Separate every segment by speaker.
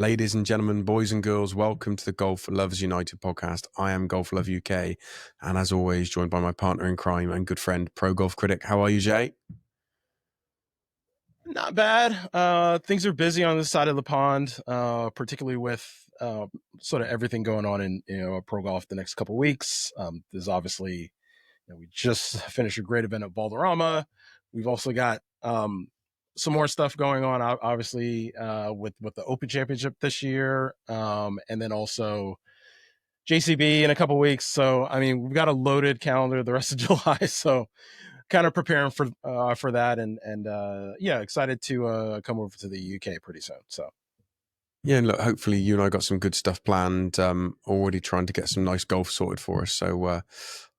Speaker 1: Ladies and gentlemen, boys and girls, welcome to the Golf Lovers United podcast. I am Golf Love UK, and as always, joined by my partner in crime and good friend, Pro Golf Critic. How are you, Jay?
Speaker 2: Not bad. Things are busy on this side of the pond, particularly with sort of everything going on in pro golf the next couple of weeks. There's obviously, we just finished a great event at Valderrama. We've also got some more stuff going on, obviously, with the Open Championship this year, and then also JCB in a couple of weeks. So, I mean, we've got a loaded calendar the rest of July. So, kind of preparing for that, and yeah, excited to come over to the UK pretty soon. So.
Speaker 1: Yeah, and look, hopefully you and I got some good stuff planned. Already trying to get some nice golf sorted for us. So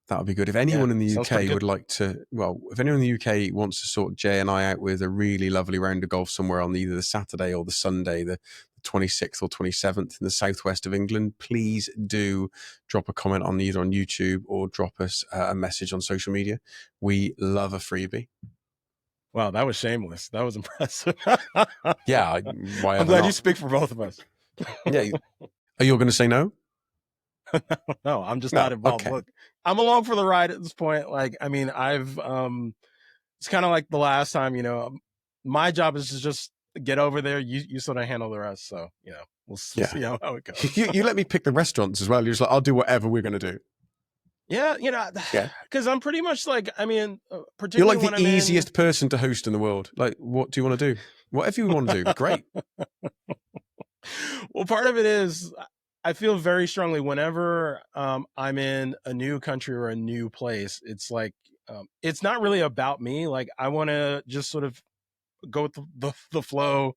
Speaker 1: that would be good. If anyone in the UK would like to, if anyone in the UK wants to sort Jay and I out with a really lovely round of golf somewhere on either the Saturday or the Sunday, the 26th or 27th in the southwest of England, please do drop a comment on either on YouTube or drop us a message on social media. We love a freebie.
Speaker 2: Wow, that was shameless. That was impressive.
Speaker 1: Yeah,
Speaker 2: I'm glad you speak for both of us.
Speaker 1: Yeah, are you going to say no?
Speaker 2: No, I'm just not involved. Okay. Look, I'm along for the ride at this point. Like, I mean, I've it's kind of like the last time. My job is to just get over there. You sort of handle the rest. So we'll see how it goes.
Speaker 1: you let me pick the restaurants as well. You're just like, I'll do whatever we're going to do.
Speaker 2: Yeah, because I'm pretty much like, I mean,
Speaker 1: particularly you're like the easiest person to host in the world. Like, what do you want to do? Whatever you want to do, great.
Speaker 2: Well, part of it is I feel very strongly whenever I'm in a new country or a new place, it's like, it's not really about me. Like, I want to just sort of go with the flow,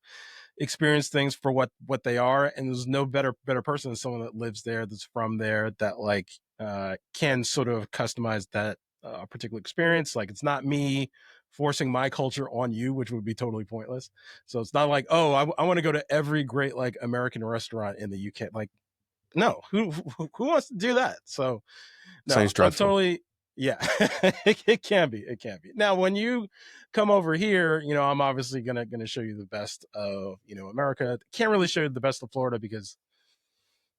Speaker 2: experience things for what they are. And there's no better person than someone that lives there, that's from there, that like can sort of customize that particular experience. Like, it's not me forcing my culture on you, which would be totally pointless. So it's not like, oh, I want to go to every great like American restaurant in the UK. Like, no, who wants to do that? So no,
Speaker 1: sounds dreadful.
Speaker 2: Totally. Yeah, it can be. Now, when you come over here, I'm obviously gonna show you the best of America. Can't really show you the best of Florida because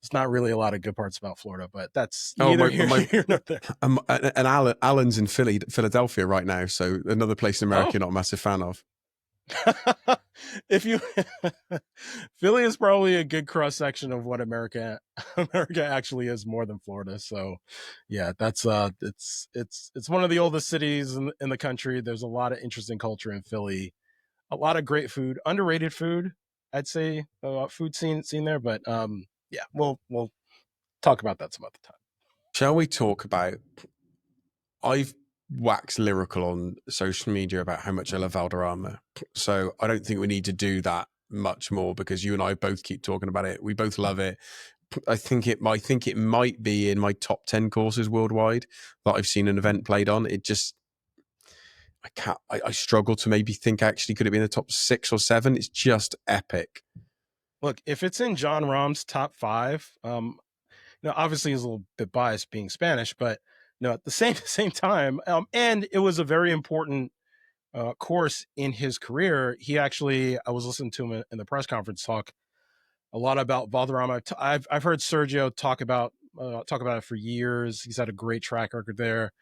Speaker 2: it's not really a lot of good parts about Florida. But that's here nor there.
Speaker 1: And Alan's in Philadelphia right now, so another place in America you're not a massive fan of.
Speaker 2: If you Philly is probably a good cross section of what America actually is, more than Florida. So yeah, that's it's one of the oldest cities in the country. There's a lot of interesting culture in Philly, a lot of great food, underrated food, I'd say, food scene there. But yeah, we'll talk about that some other time.
Speaker 1: Shall we talk about, I've wax lyrical on social media about how much I love Valderrama, so I don't think we need to do that much more because you and I both keep talking about it. We both love it. I think it might be in my top 10 courses worldwide that I've seen an event played on. It just, I struggle to maybe think actually could it be in the top 6 or 7. It's just epic.
Speaker 2: Look, if it's in Jon Rahm's top 5, obviously he's a little bit biased being Spanish, but at the same time, and it was a very important course in his career. He actually, I was listening to him in the press conference talk a lot about Valderrama. I've heard Sergio talk about it for years. He's had a great track record there.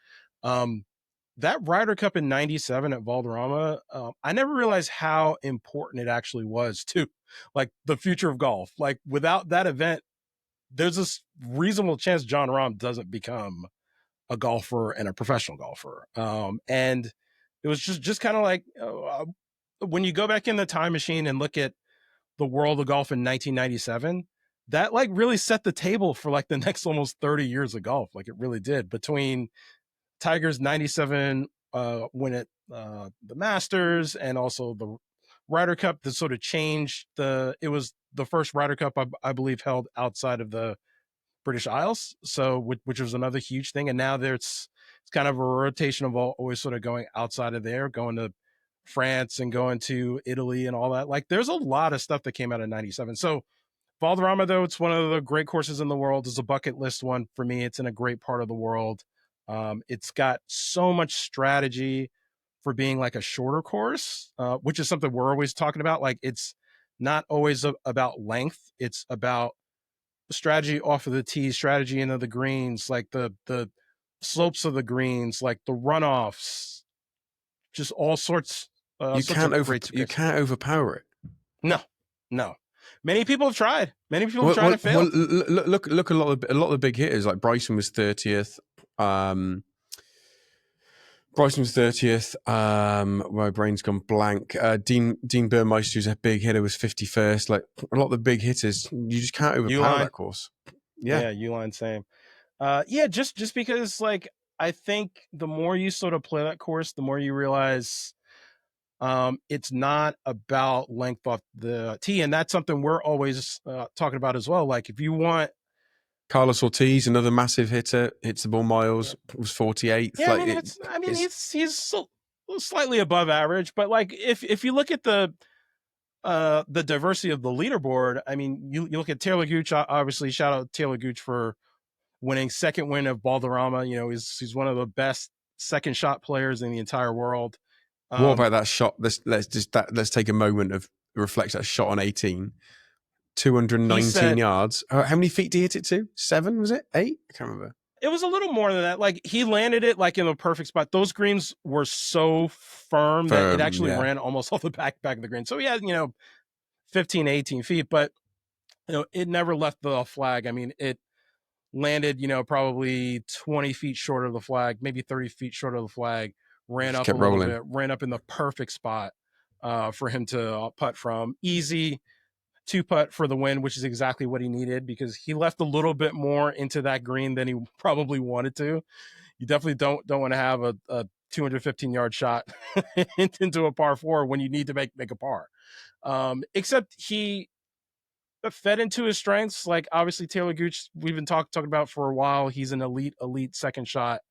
Speaker 2: That Ryder Cup in '97 at Valderrama, I never realized how important it actually was to like the future of golf. Like, without that event, there's this reasonable chance Jon Rahm doesn't become a golfer and a professional golfer. And it was just kind of like when you go back in the time machine and look at the world of golf in 1997, that like really set the table for like the next almost 30 years of golf. Like, it really did, between Tiger's 97 win at the Masters and also the Ryder Cup that sort of changed it was the first Ryder Cup I believe held outside of the British Isles, so which was another huge thing. And now it's kind of a rotation of always sort of going outside of there, going to France and going to Italy and all that. Like, there's a lot of stuff that came out of '97. So Valderrama, though, it's one of the great courses in the world. It's a bucket list one for me. It's in a great part of the world. It's got so much strategy for being like a shorter course, which is something we're always talking about. Like, it's not always about length. It's about strategy off of the tee, strategy into the greens, like the slopes of the greens, like the runoffs, just all sorts.
Speaker 1: You can't overpower it.
Speaker 2: No. Many people have tried. Many people have tried and failed.
Speaker 1: Look a lot of the big hitters. Like Bryson was 30th. My brain's gone blank. Dean Burmeister, who's a big hitter, was 51st. Like a lot of the big hitters, you just can't overpower that course.
Speaker 2: Yeah, Uline, same. Just because, like, I think the more you sort of play that course, the more you realize it's not about length off the tee, and that's something we're always talking about as well. Like, if you want
Speaker 1: Carlos Ortiz, another massive hitter, hits the ball miles, was 48th.
Speaker 2: Yeah, like, he's slightly above average, but like if you look at the diversity of the leaderboard, I mean, you look at Talor Gooch. Obviously, shout out Talor Gooch for winning second win of Valderrama. You know, he's one of the best second shot players in the entire world.
Speaker 1: What about that shot? Let's take a moment of reflect that shot on 18. 219 yards. How many feet did he hit it to? 7, was it? 8? I can't remember.
Speaker 2: It was a little more than that. Like, he landed it like in the perfect spot. Those greens were so firm that it actually ran almost off the back of the green. So he had, 15, 18 feet, but it never left the flag. I mean, it landed, probably 20 feet short of the flag, maybe 30 feet short of the flag, ran up a little bit, ran up in the perfect spot for him to putt from. Easy 2-putt for the win, which is exactly what he needed, because he left a little bit more into that green than he probably wanted to. You definitely don't want to have a 215-yard shot into a par 4 when you need to make a par. Except he fed into his strengths. Like, obviously Talor Gooch, we've been talking about for a while. He's an elite second shot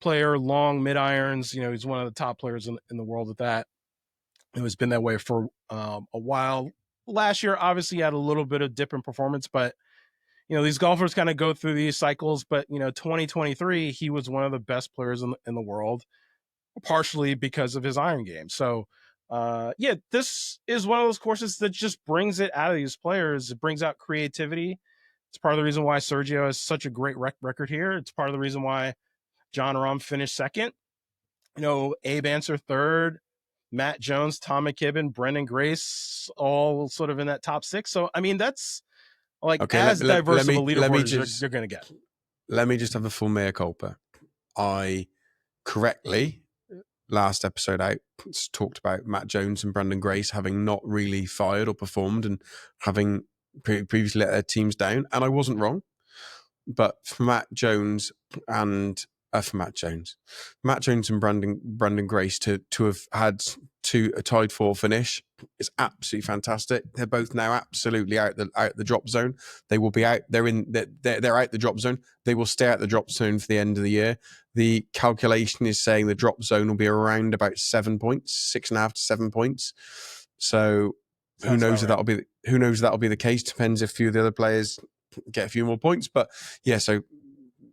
Speaker 2: player, long mid irons. He's one of the top players in the world at that. It has been that way for a while. Last year, obviously, had a little bit of dip in performance, but these golfers kind of go through these cycles. But 2023, he was one of the best players in the world, partially because of his iron game. So, this is one of those courses that just brings it out of these players. It brings out creativity. It's part of the reason why Sergio has such a great record here. It's part of the reason why Jon Rahm finished second. Abe Ancer third. Matt Jones, Tom McKibbin, Brendan Grace, all sort of in that top 6. So, I mean, that's like diverse of a leaderboard as you're going to get.
Speaker 1: Let me just have a full mea culpa. I correctly, last episode out, talked about Matt Jones and Brendan Grace having not really fired or performed and having previously let their teams down. And I wasn't wrong. But for Matt Jones and Brendan Grace to have had a tied 4 finish is absolutely fantastic. They're both now absolutely out the drop zone. They will be out. They're out the drop zone. They will stay out the drop zone for the end of the year. The calculation is saying the drop zone will be around about 7 points, 6.5 to 7 points. So who knows if that'll be the case? Depends if a few of the other players get a few more points. But yeah, so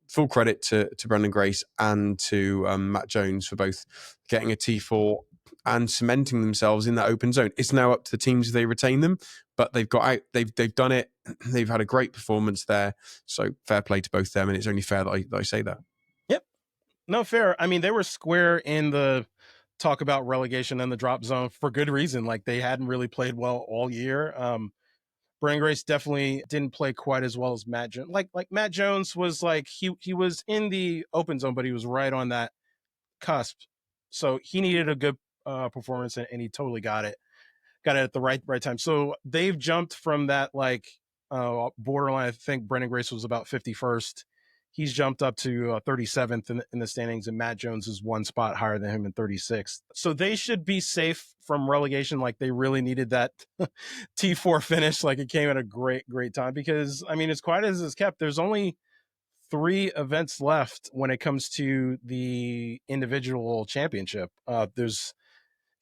Speaker 1: full credit to Brendan Grace and to Matt Jones for both getting a T4 and cementing themselves in that open zone. It's now up to the teams if they retain them, but they've got out. They've done it. They've had a great performance there. So fair play to both of them, and it's only fair that I say that.
Speaker 2: Yep. No, fair. I mean, they were square in the talk about relegation and the drop zone for good reason. Like, they hadn't really played well all year. Brendan Grace definitely didn't play quite as well as Matt Jones. Like Matt Jones was like, he was in the open zone, but he was right on that cusp. So he needed a good performance, and he totally got it at the right time. So they've jumped from that borderline. I think Brendan Grace was about 51st. He's jumped up to 37th in the standings, and Matt Jones is one spot higher than him in 36th. So they should be safe from relegation. Like, they really needed that T4 finish. Like, it came at a great time, because, I mean, as quiet as it's kept, there's only 3 events left when it comes to the individual championship. There's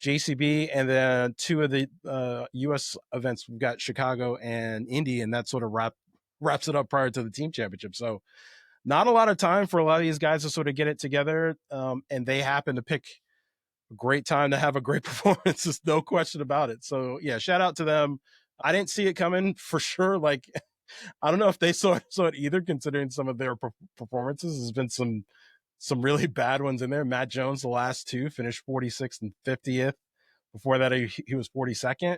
Speaker 2: JCB, and then 2 of the U.S. events. We've got Chicago and Indy, and that sort of wraps it up prior to the team championship. So not a lot of time for a lot of these guys to sort of get it together. And they happen to pick great time to have a great performance. There's no question about it. So yeah, shout out to them. I didn't see it coming for sure. Like, I don't know if they saw it either, considering some of their performances. There's been some really bad ones in there. Matt Jones, the last two, finished 46th and 50th. Before that, he was 42nd.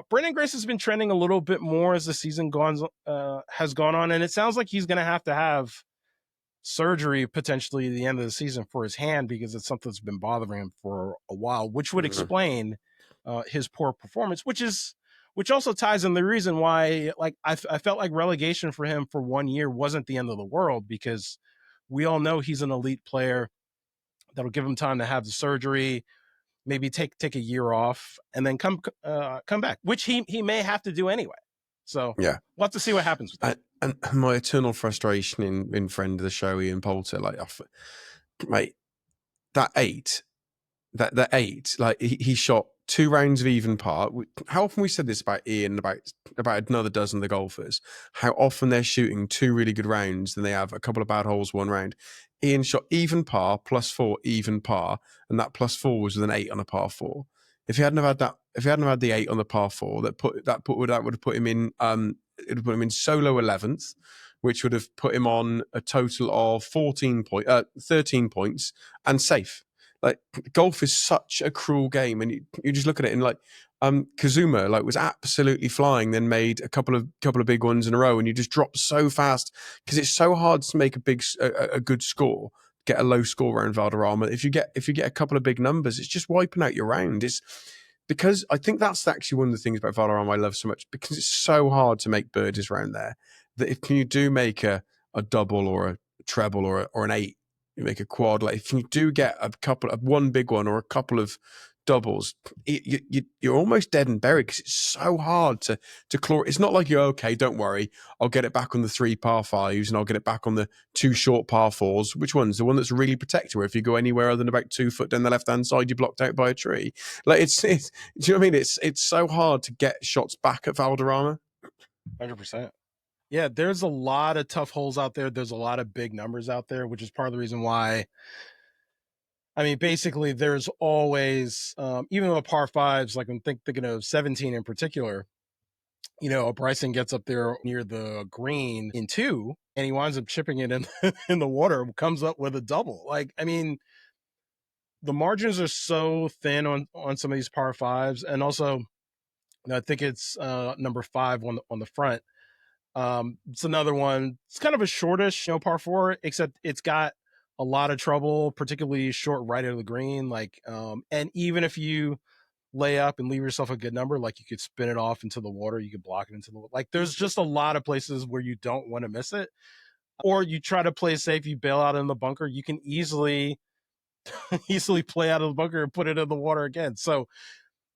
Speaker 2: Brendan Grace has been trending a little bit more as the season has gone on, and it sounds like he's going to have surgery potentially at the end of the season for his hand, because it's something that's been bothering him for a while, which would explain his poor performance, which also ties in the reason why, like, I felt like relegation for him for 1 year wasn't the end of the world, because we all know he's an elite player. That'll give him time to have the surgery, maybe take a year off, and then come back, which he may have to do anyway. So
Speaker 1: yeah,
Speaker 2: we'll have to see what happens with that.
Speaker 1: And my eternal frustration in friend of the show, Ian Poulter, like, mate, that eight, like he shot 2 rounds of even par. How often we said this about Ian, about another dozen of the golfers, how often they're shooting 2 really good rounds, then they have a couple of bad holes 1 round. Ian shot even par, +4 even par, and that +4 was with an 8 on a par 4. If he hadn't have had that, if he hadn't have had the 8 on the par 4, that would have put him in it would put him in solo 11th, which would have put him on a total of 13 points and safe. Like, golf is such a cruel game, and you just look at it and, like, Kazuma, like, was absolutely flying, then made a couple of big ones in a row, and you just drop so fast because it's so hard to make a good score, get a low score around Valderrama. If you get a couple of big numbers, it's just wiping out your round. It's because I think that's actually one of the things about Valderrama I love so much, because it's so hard to make birdies around there, that if you do make a double or a treble or an 8, you make a quad, like, if you do get one big one or a couple of doubles, you're almost dead and buried, because it's so hard to claw. It's not like you're okay, don't worry, I'll get it back on the 3 par 5s and I'll get it back on the 2 short par 4s. Which one's the one that's really protected, where if you go anywhere other than about 2 foot down the left hand side, you're blocked out by a tree? Like, it's do you know what I mean? It's so hard to get shots back at Valderrama.
Speaker 2: 100%. Yeah, there's a lot of tough holes out there. There's a lot of big numbers out there, which is part of the reason why, I mean, basically, there's always, even though the par 5s, like I'm thinking of 17 in particular, you know, Bryson gets up there near the green in 2, and he winds up chipping it in, in the water, comes up with a double. Like, I mean, the margins are so thin on some of these par 5s. And also, I think it's number 5 on the front. It's another one. It's kind of a shortish, par 4, except it's got a lot of trouble, particularly short right of the green. Like, and even if you lay up and leave yourself a good number, like, you could spin it off into the water, you could block it into the water. Like, there's just a lot of places where you don't want to miss it. Or you try to play safe, you bail out in the bunker, you can easily play out of the bunker and put it in the water again. So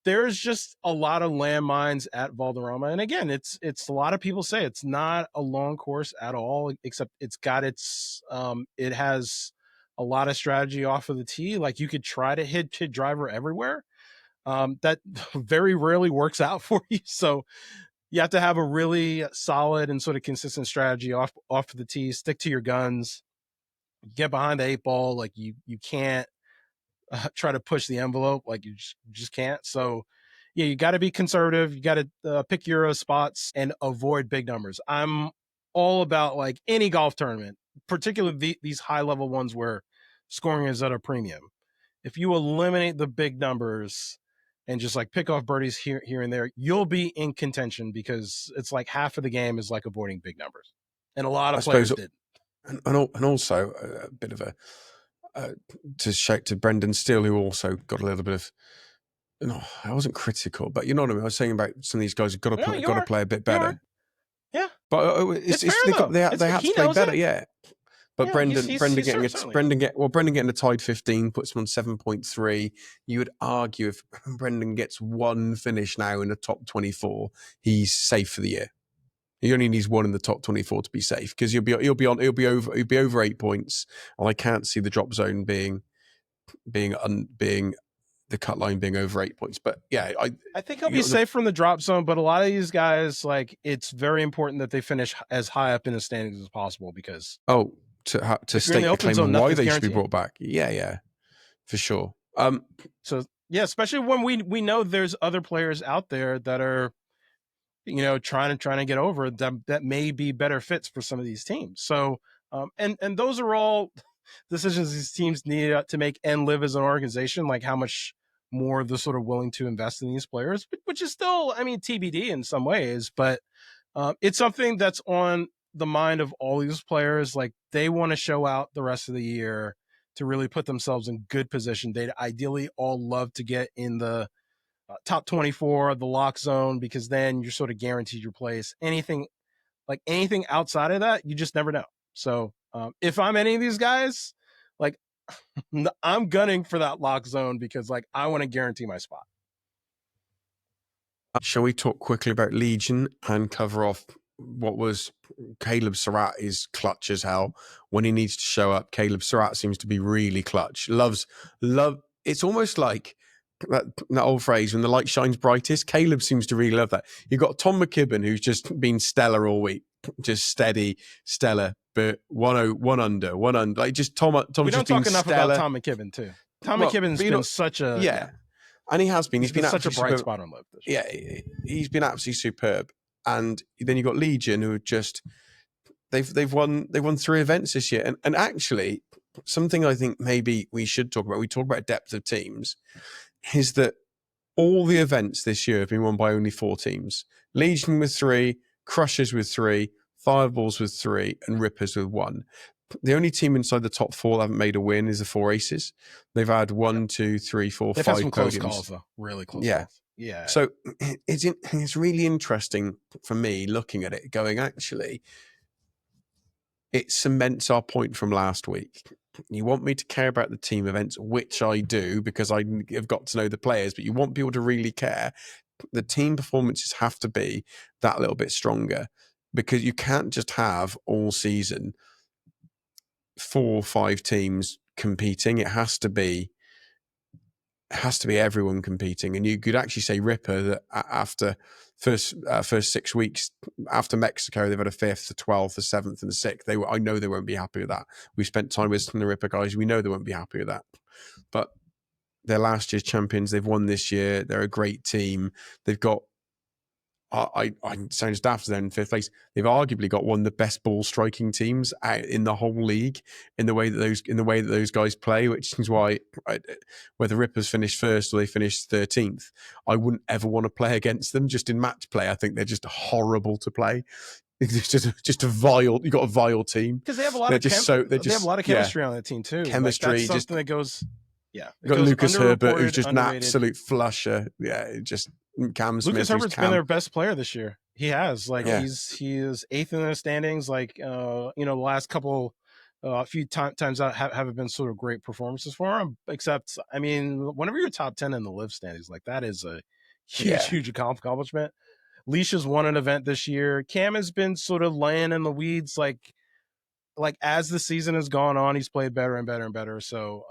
Speaker 2: there's just a lot of landmines at Valderrama. And again, it's a lot of people say it's not a long course at all, except it's got it has a lot of strategy off of the tee. Like, you could try to hit driver everywhere. That very rarely works out for you. So you have to have a really solid and sort of consistent strategy off of the tee, stick to your guns, get behind the 8 ball. Like, you can't try to push the envelope, like, you just can't. So yeah, you got to be conservative. You got to pick your spots and avoid big numbers. I'm all about, like, any golf tournament, particularly these high level ones where scoring is at a premium. If you eliminate the big numbers and just, like, pick off birdies here and there, you'll be in contention, because it's like half of the game is like avoiding big numbers, and a lot of players did.
Speaker 1: And also a bit of a to Brendan Steele, who also got a little bit of, no, I wasn't critical, but you know what I mean. I was saying about some of these guys have got to play a bit better.
Speaker 2: Yeah,
Speaker 1: but they have to play better. Yeah, but yeah, Brendan getting a tied 15 puts him on 7.3. You would argue if Brendan gets one finish now in the top 24, he's safe for the year. He only needs one in the top 24 to be safe, because he'll be over 8 points, and I can't see the drop zone being the cut line being over 8 points. But yeah,
Speaker 2: I think he'll be safe from the drop zone. But a lot of these guys, like, it's very important that they finish as high up in the standings as possible, because
Speaker 1: to state the claim on why they should be brought back. Yeah, for sure.
Speaker 2: So yeah, especially when we know there's other players out there that are, trying to get over that may be better fits for some of these teams. So, and those are all decisions these teams need to make and live as an organization, like how much more they're sort of willing to invest in these players, which is still, TBD in some ways, but it's something that's on the mind of all these players. Like they want to show out the rest of the year to really put themselves in good position. They'd ideally all love to get in the top 24, the lock zone, because then you're sort of guaranteed your place. Anything outside of that, you just never know. So if I'm any of these guys, like I'm gunning for that lock zone because like I want to guarantee my spot.
Speaker 1: Shall we talk quickly about Legion and cover off what was Caleb Surratt is clutch as hell when he needs to show up. Caleb Surratt seems to be really clutch. Love. It's almost like that old phrase, when the light shines brightest. Caleb seems to really love that. You've got Tom McKibbin, who's just been stellar all week, just steady, stellar, but one under. Like just Tom.
Speaker 2: We don't talk enough about Tom McKibbin too. McKibbin's been such a
Speaker 1: yeah. And he has been. He's been
Speaker 2: such a bright spot on LIV.
Speaker 1: Yeah, he's been absolutely superb. And then you've got Legion, who just they've won 3 events this year. And actually, something I think maybe we should talk about. We talk about depth of teams, is that all the events this year have been won by only 4 teams. Legion with 3, Crushers with 3, Fireballs with 3, and Rippers with 1. The only team inside the top 4 that haven't made a win is the 4 Aces. They've had 1, 2, 3, 4,
Speaker 2: They've
Speaker 1: 5
Speaker 2: had some
Speaker 1: podiums.
Speaker 2: close calls, though. Really close calls. Yeah.
Speaker 1: So it's really interesting for me looking at it, going, actually, it cements our point from last week. You want me to care about the team events, which I do because I have got to know the players, but you want people to really care. The team performances have to be that little bit stronger, because you can't just have all season 4 or 5 teams competing. It has to be everyone competing. And you could actually say Ripper that after first 6 weeks after Mexico, they've had a 5th, a 12th, a 7th, and a 6th. I know they won't be happy with that. We spent time with some of the Ripper guys. We know they won't be happy with that. But they're last year's champions. They've won this year. They're a great team. They've got, I sounds daft, they're in 5th place. They've arguably got one of the best ball striking teams out in the whole league in the way that those guys play, which is why whether Rippers finish 1st or they finish 13th, I wouldn't ever want to play against them just in match play. I think they're just horrible to play. It's just a vile. You got a vile team
Speaker 2: because they have a lot of they have a lot of chemistry on that team too.
Speaker 1: Chemistry,
Speaker 2: like, that's something that goes. Yeah,
Speaker 1: you got Lucas Herbert, who's just underrated. An absolute flusher. Yeah, just Cam Smith.
Speaker 2: Lucas Herbert's been their best player this year. He has. Like he is 8th in the standings. Like the last couple, a few times out haven't been sort of great performances for him. Except, whenever you're top 10 in the LIV standings, like that is a huge accomplishment. Leisha's won an event this year. Cam has been sort of laying in the weeds, like as the season has gone on, he's played better and better and better. So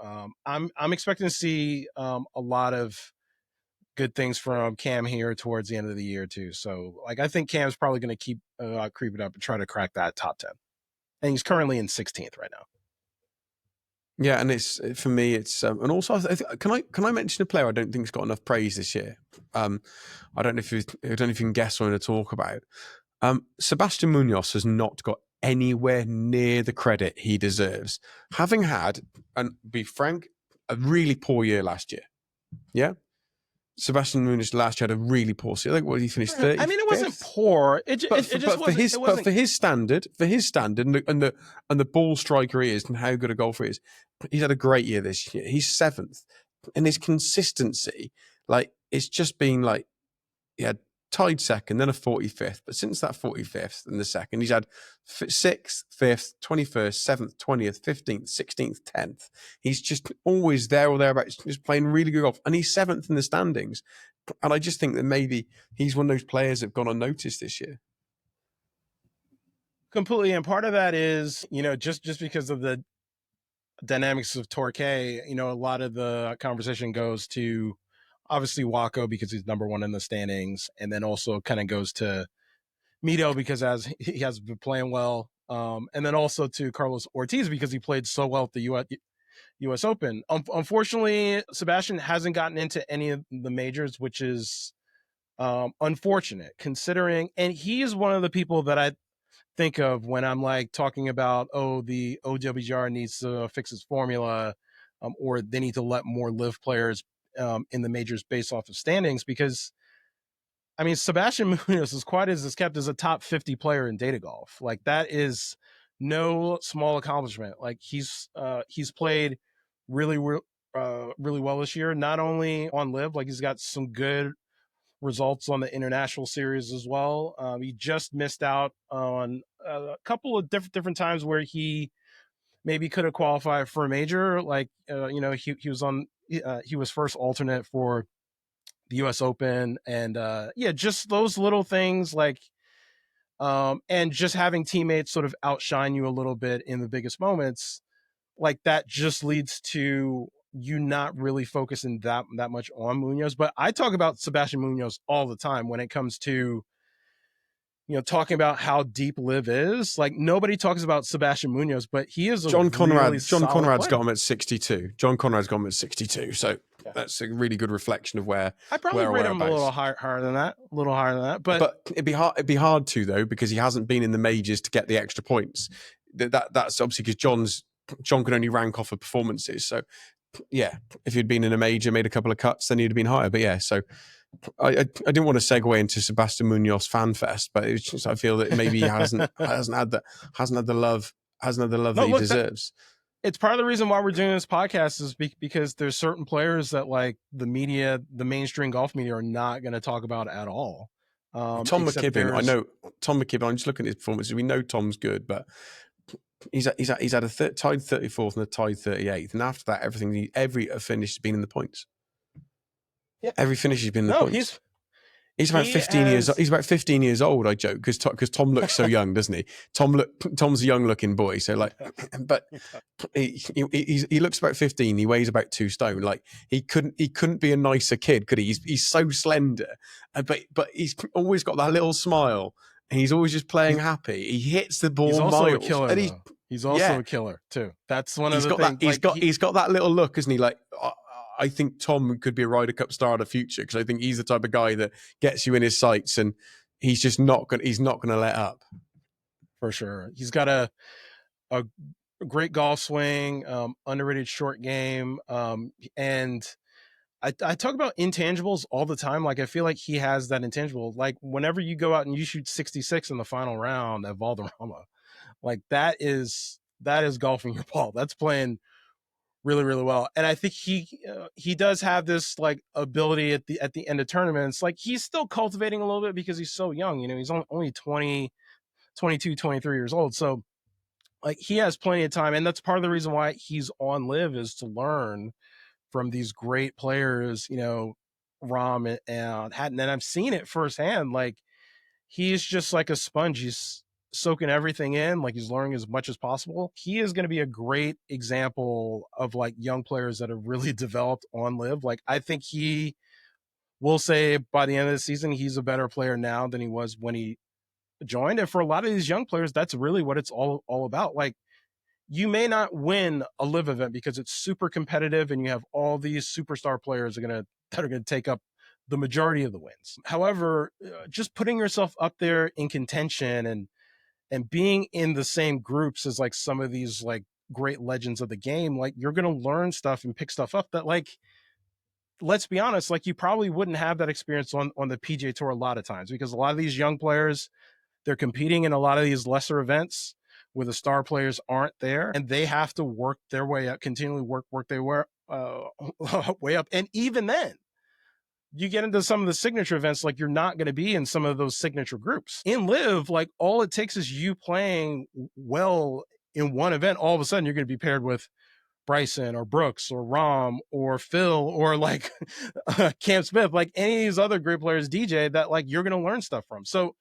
Speaker 2: I'm expecting to see a lot of good things from Cam here towards the end of the year too. So I think Cam's probably going to keep creeping up and try to crack that top 10. And he's currently in 16th right now.
Speaker 1: Yeah, and it's for me. It's and also can I mention a player I don't think's got enough praise this year. I don't know if you can guess what I'm going to talk about. Sebastian Munoz has not got anywhere near the credit he deserves, having had, and be frank, a really poor year last year. Yeah, Sebastian Munoz last year had a really poor season. I think what he finished 30th.
Speaker 2: It wasn't poor.
Speaker 1: But for his standard, and the ball striker he is, and how good a golfer he is, he's had a great year this year. He's 7th, and his consistency, it's just been he had tied 2nd, then a 45th. But since that 45th and the 2nd, he's had 6th, 5th, 21st, 7th, 20th, 15th, 16th, 10th. He's just always there or thereabouts, just playing really good golf. And he's 7th in the standings. And I just think that maybe he's one of those players that have gone unnoticed this year.
Speaker 2: Completely. And part of that is, just because of the dynamics of Torquay, a lot of the conversation goes to obviously Waco because he's number 1 in the standings, and then also kind of goes to Mito because as he has been playing well, and then also to Carlos Ortiz because he played so well at the U.S. Open. Unfortunately, Sebastian hasn't gotten into any of the majors, which is unfortunate considering, and he's one of the people that I think of when I'm like talking about, oh, the OWGR needs to fix its formula, or they need to let more LIV players in the majors based off of standings. Because I mean, Sebastian Munoz, as quiet as is kept, is a top 50 player in data golf. Like that is no small accomplishment. Like he's played really really well this year, not only on LIV, like he's got some good results on the international series as well. He just missed out on a couple of different times where he maybe could have qualified for a major. Like he was on he was first alternate for the U.S. Open, and yeah, just those little things like. And just having teammates sort of outshine you a little bit in the biggest moments, like that just leads to you not really focusing that much on Munoz. But I talk about Sebastian Munoz all the time when it comes to, talking about how deep LIV is. Like nobody talks about Sebastian Munoz, but he is
Speaker 1: John Conrad's
Speaker 2: player.
Speaker 1: got him at 62. John Conrad's got him at 62. So that's a really good reflection of where
Speaker 2: I probably rate him a little higher than that. But
Speaker 1: it'd be hard to though, because he hasn't been in the majors to get the extra points. That's obviously because John can only rank off of performances. So yeah, if he'd been in a major, made a couple of cuts, then he'd have been higher. But yeah, so I didn't want to segue into Sebastian Munoz fan fest, but it's just, I feel that maybe he hasn't had the love that he deserves.
Speaker 2: It's part of the reason why we're doing this podcast is because there's certain players that like the media, the mainstream golf media, are not going to talk about at all.
Speaker 1: Tom McKibbin, I know Tom McKibbin. I'm just looking at his performances. We know Tom's good, but he's had a tied 34th and a tied 38th, and after that, every finish has been in the points. Yeah, every finish has been in the points. He's about 15 years. He's about 15 years old. I joke because Tom looks so young, doesn't he? Tom's a young looking boy. So like, but he looks about 15. He weighs about 2 stone. Like he couldn't be a nicer kid, could he? He's so slender, but he's always got that little smile. And he's always just playing happy. He hits the ball.
Speaker 2: He's also
Speaker 1: miles.
Speaker 2: a killer.
Speaker 1: And
Speaker 2: he's also a killer too. That's one of the things.
Speaker 1: He's got that little look, isn't he? Like. I think Tom could be a Ryder Cup star of the future because I think he's the type of guy that gets you in his sights, and he's just not going to let up.
Speaker 2: For sure, he's got a great golf swing, underrated short game, and I talk about intangibles all the time. Like I feel like he has that intangible. Like whenever you go out and you shoot 66 in the final round at Valderrama, like that is golfing your ball. That's playing really, really well. And I think he does have this like ability at the end of tournaments. Like he's still cultivating a little bit because he's so young, he's only 20, 22, 23 years old. So like he has plenty of time. And that's part of the reason why he's on LIV, is to learn from these great players, Rahm and Hatton. And I've seen it firsthand. Like he's just like a sponge. He's soaking everything in, like he's learning as much as possible. He is going to be a great example of like young players that have really developed on LIV. Like I think he will say by the end of the season, he's a better player now than he was when he joined. And for a lot of these young players, that's really what it's all about. Like you may not win a LIV event because it's super competitive and you have all these superstar players that are going to take up the majority of the wins. However, just putting yourself up there in contention and being in the same groups as like some of these like great legends of the game, like you're going to learn stuff and pick stuff up that, like, let's be honest, like you probably wouldn't have that experience on the PGA Tour a lot of times, because a lot of these young players, they're competing in a lot of these lesser events where the star players aren't there, and they have to work their way up, continually work their way up. And even then, you get into some of the signature events, like you're not going to be in some of those signature groups. In LIV, like all it takes is you playing well in one event. All of a sudden, you're going to be paired with Bryson or Brooks or Rahm or Phil or like Cam Smith, like any of these other great players, DJ, that like you're going to learn stuff from. So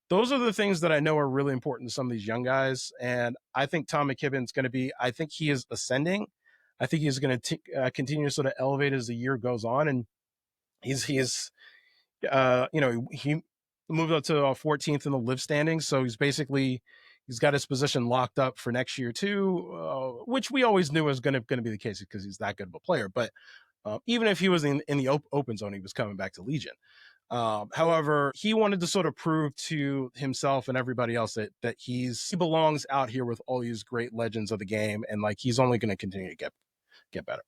Speaker 2: those are the things that I know are really important to some of these young guys. And I think Tom McKibbin's going to be, I think he is ascending. I think he's going to continue to sort of elevate as the year goes on. And he moved up to 14th in the LIV standings. So he's basically He's got his position locked up for next year too, which we always knew was going to be the case because he's that good of a player. But even if he was in the open zone, he was coming back to Legion. However, he wanted to sort of prove to himself and everybody else that he belongs out here with all these great legends of the game, and like he's only going to continue to get better.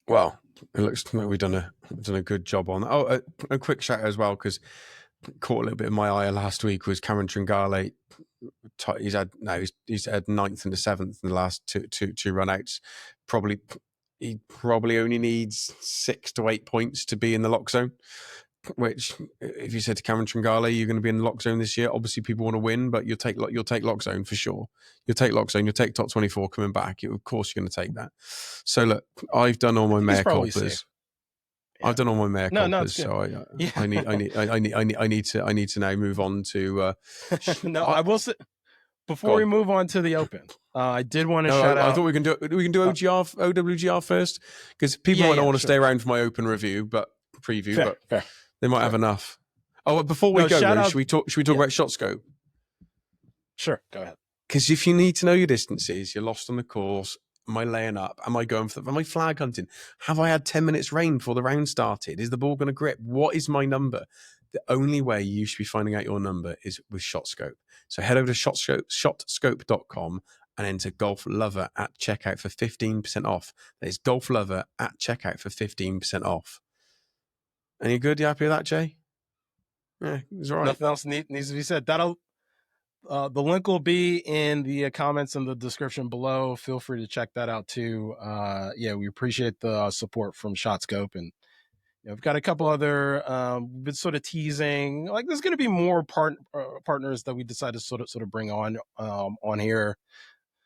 Speaker 1: Well, it looks like we've done a good job on that. Oh, a quick shout as well, because caught a little bit of my eye last week was Cameron Tringale. He's had 9th and the 7th in the last two run outs. He probably only needs 6 to 8 points to be in the lock zone, which if you said to Cameron Tringale, you're going to be in the lock zone this year, obviously people want to win, but you'll take lock zone for sure. You'll take lock zone, you'll take top 24 coming back. Of course you're going to take that. So look, I've done all my mea culpas. Yeah. I've done all my mea culpas, so I need to now move on to.
Speaker 2: No, I will say before we move on to the Open, I did want to shout out.
Speaker 1: I thought we can do OWGR first, because people might not want to stay around for my Open review, but preview, fair. They might have enough. Oh, before we go, should we talk about shot scope?
Speaker 2: Sure, go ahead.
Speaker 1: Because if you need to know your distances, you're lost on the course. Am I laying up? Am I going am I flag hunting? Have I had 10 minutes rain before the round started? Is the ball going to grip? What is my number? The only way you should be finding out your number is with ShotScope. So head over to shotscope.com and enter Golf Lover at checkout for 15% off. That is Golf Lover at checkout for 15% off. Any good? You happy with that, Jay? Yeah, it's all right.
Speaker 2: Nothing else needs to be said. The link will be in the comments in the description below. Feel free to check that out too. We appreciate the support from ShotScope, and we've got a couple other been sort of teasing. Like there's going to be more partners that we decided to sort of bring on here.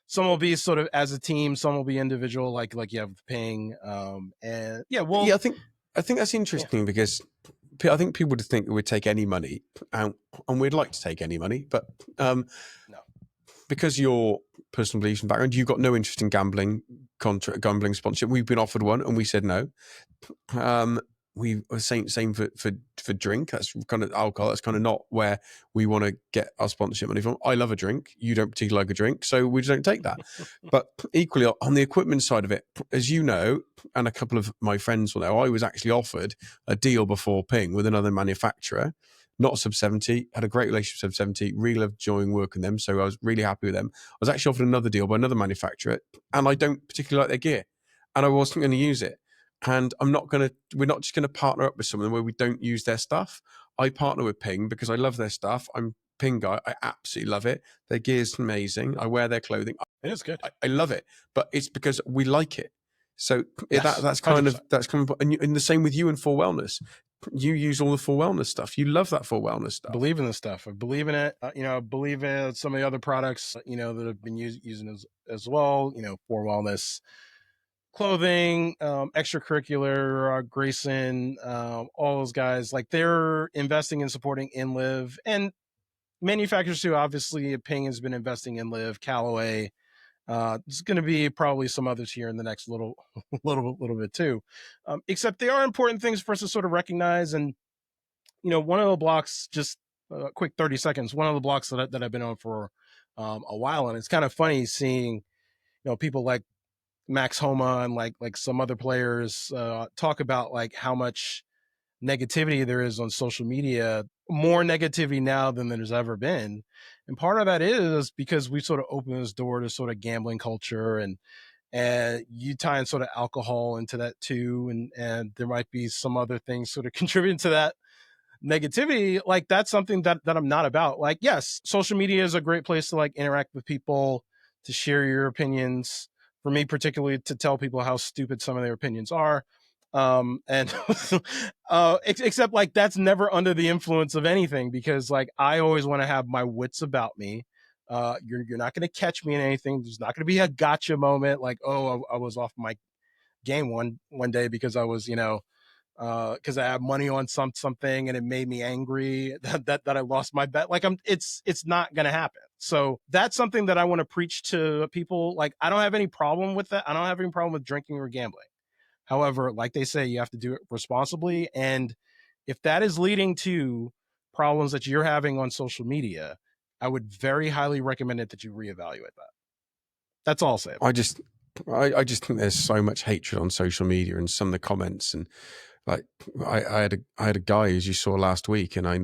Speaker 2: Some will be sort of as a team. Some will be individual, like you have Ping.
Speaker 1: I think that's interesting because I think people would think we'd take any money, and we'd like to take any money, but no. Because your personal beliefs and background, you've got no interest in gambling sponsorship. We've been offered one, and we said no. We were same for drink. That's kind of alcohol. That's kind of not where we want to get our sponsorship money from. I love a drink. You don't particularly like a drink, so we just don't take that. But equally on the equipment side of it, as you know, and a couple of my friends will know, I was actually offered a deal before Ping with another manufacturer, not Sub 70. Had a great relationship with Sub 70. Really loved enjoying working them, so I was really happy with them. I was actually offered another deal by another manufacturer, and I don't particularly like their gear, and I wasn't going to use it. And we're not just going to partner up with someone where we don't use their stuff. I partner with Ping because I love their stuff. I'm a Ping guy. I absolutely love it. Their gear's amazing. I wear their clothing.
Speaker 2: It is good.
Speaker 1: I love it, but it's because we like it. So that's kind of, and the same with you and Full Wellness. You use all the Full Wellness stuff. You love that Full Wellness stuff.
Speaker 2: I believe in the stuff. I believe in it. I believe in some of the other products, that have been using as well, for wellness. Clothing, extracurricular, Grayson, all those guys, like they're investing in supporting in LIV, and manufacturers too. Obviously, Ping has been investing in LIV, Callaway. There's going to be probably some others here in the next little bit too. Except they are important things for us to sort of recognize. And one of the blocks, just a quick 30 seconds. One of the blocks that I've been on for a while, and it's kind of funny seeing people like Max Homa and like some other players talk about like how much negativity there is on social media, more negativity now than there's ever been. And part of that is because we sort of opened this door to sort of gambling culture, and you tie in sort of alcohol into that too. And there might be some other things sort of contributing to that negativity. Like that's something that I'm not about. Like, yes, social media is a great place to like interact with people, to share your opinions. For me, particularly, to tell people how stupid some of their opinions are. Except like that's never under the influence of anything, because like I always want to have my wits about me. You're not going to catch me in anything. There's not going to be a gotcha moment like, oh, I was off my game one day because I was, because I have money on something and it made me angry that I lost my bet. Like it's not going to happen. So that's something that I want to preach to people. Like, I don't have any problem with that. I don't have any problem with drinking or gambling. However, like they say, you have to do it responsibly. And if that is leading to problems that you're having on social media, I would very highly recommend it that you reevaluate that. That's all I'll say.
Speaker 1: I just think there's so much hatred on social media and some of the comments, and like I had a guy, as you saw last week, and I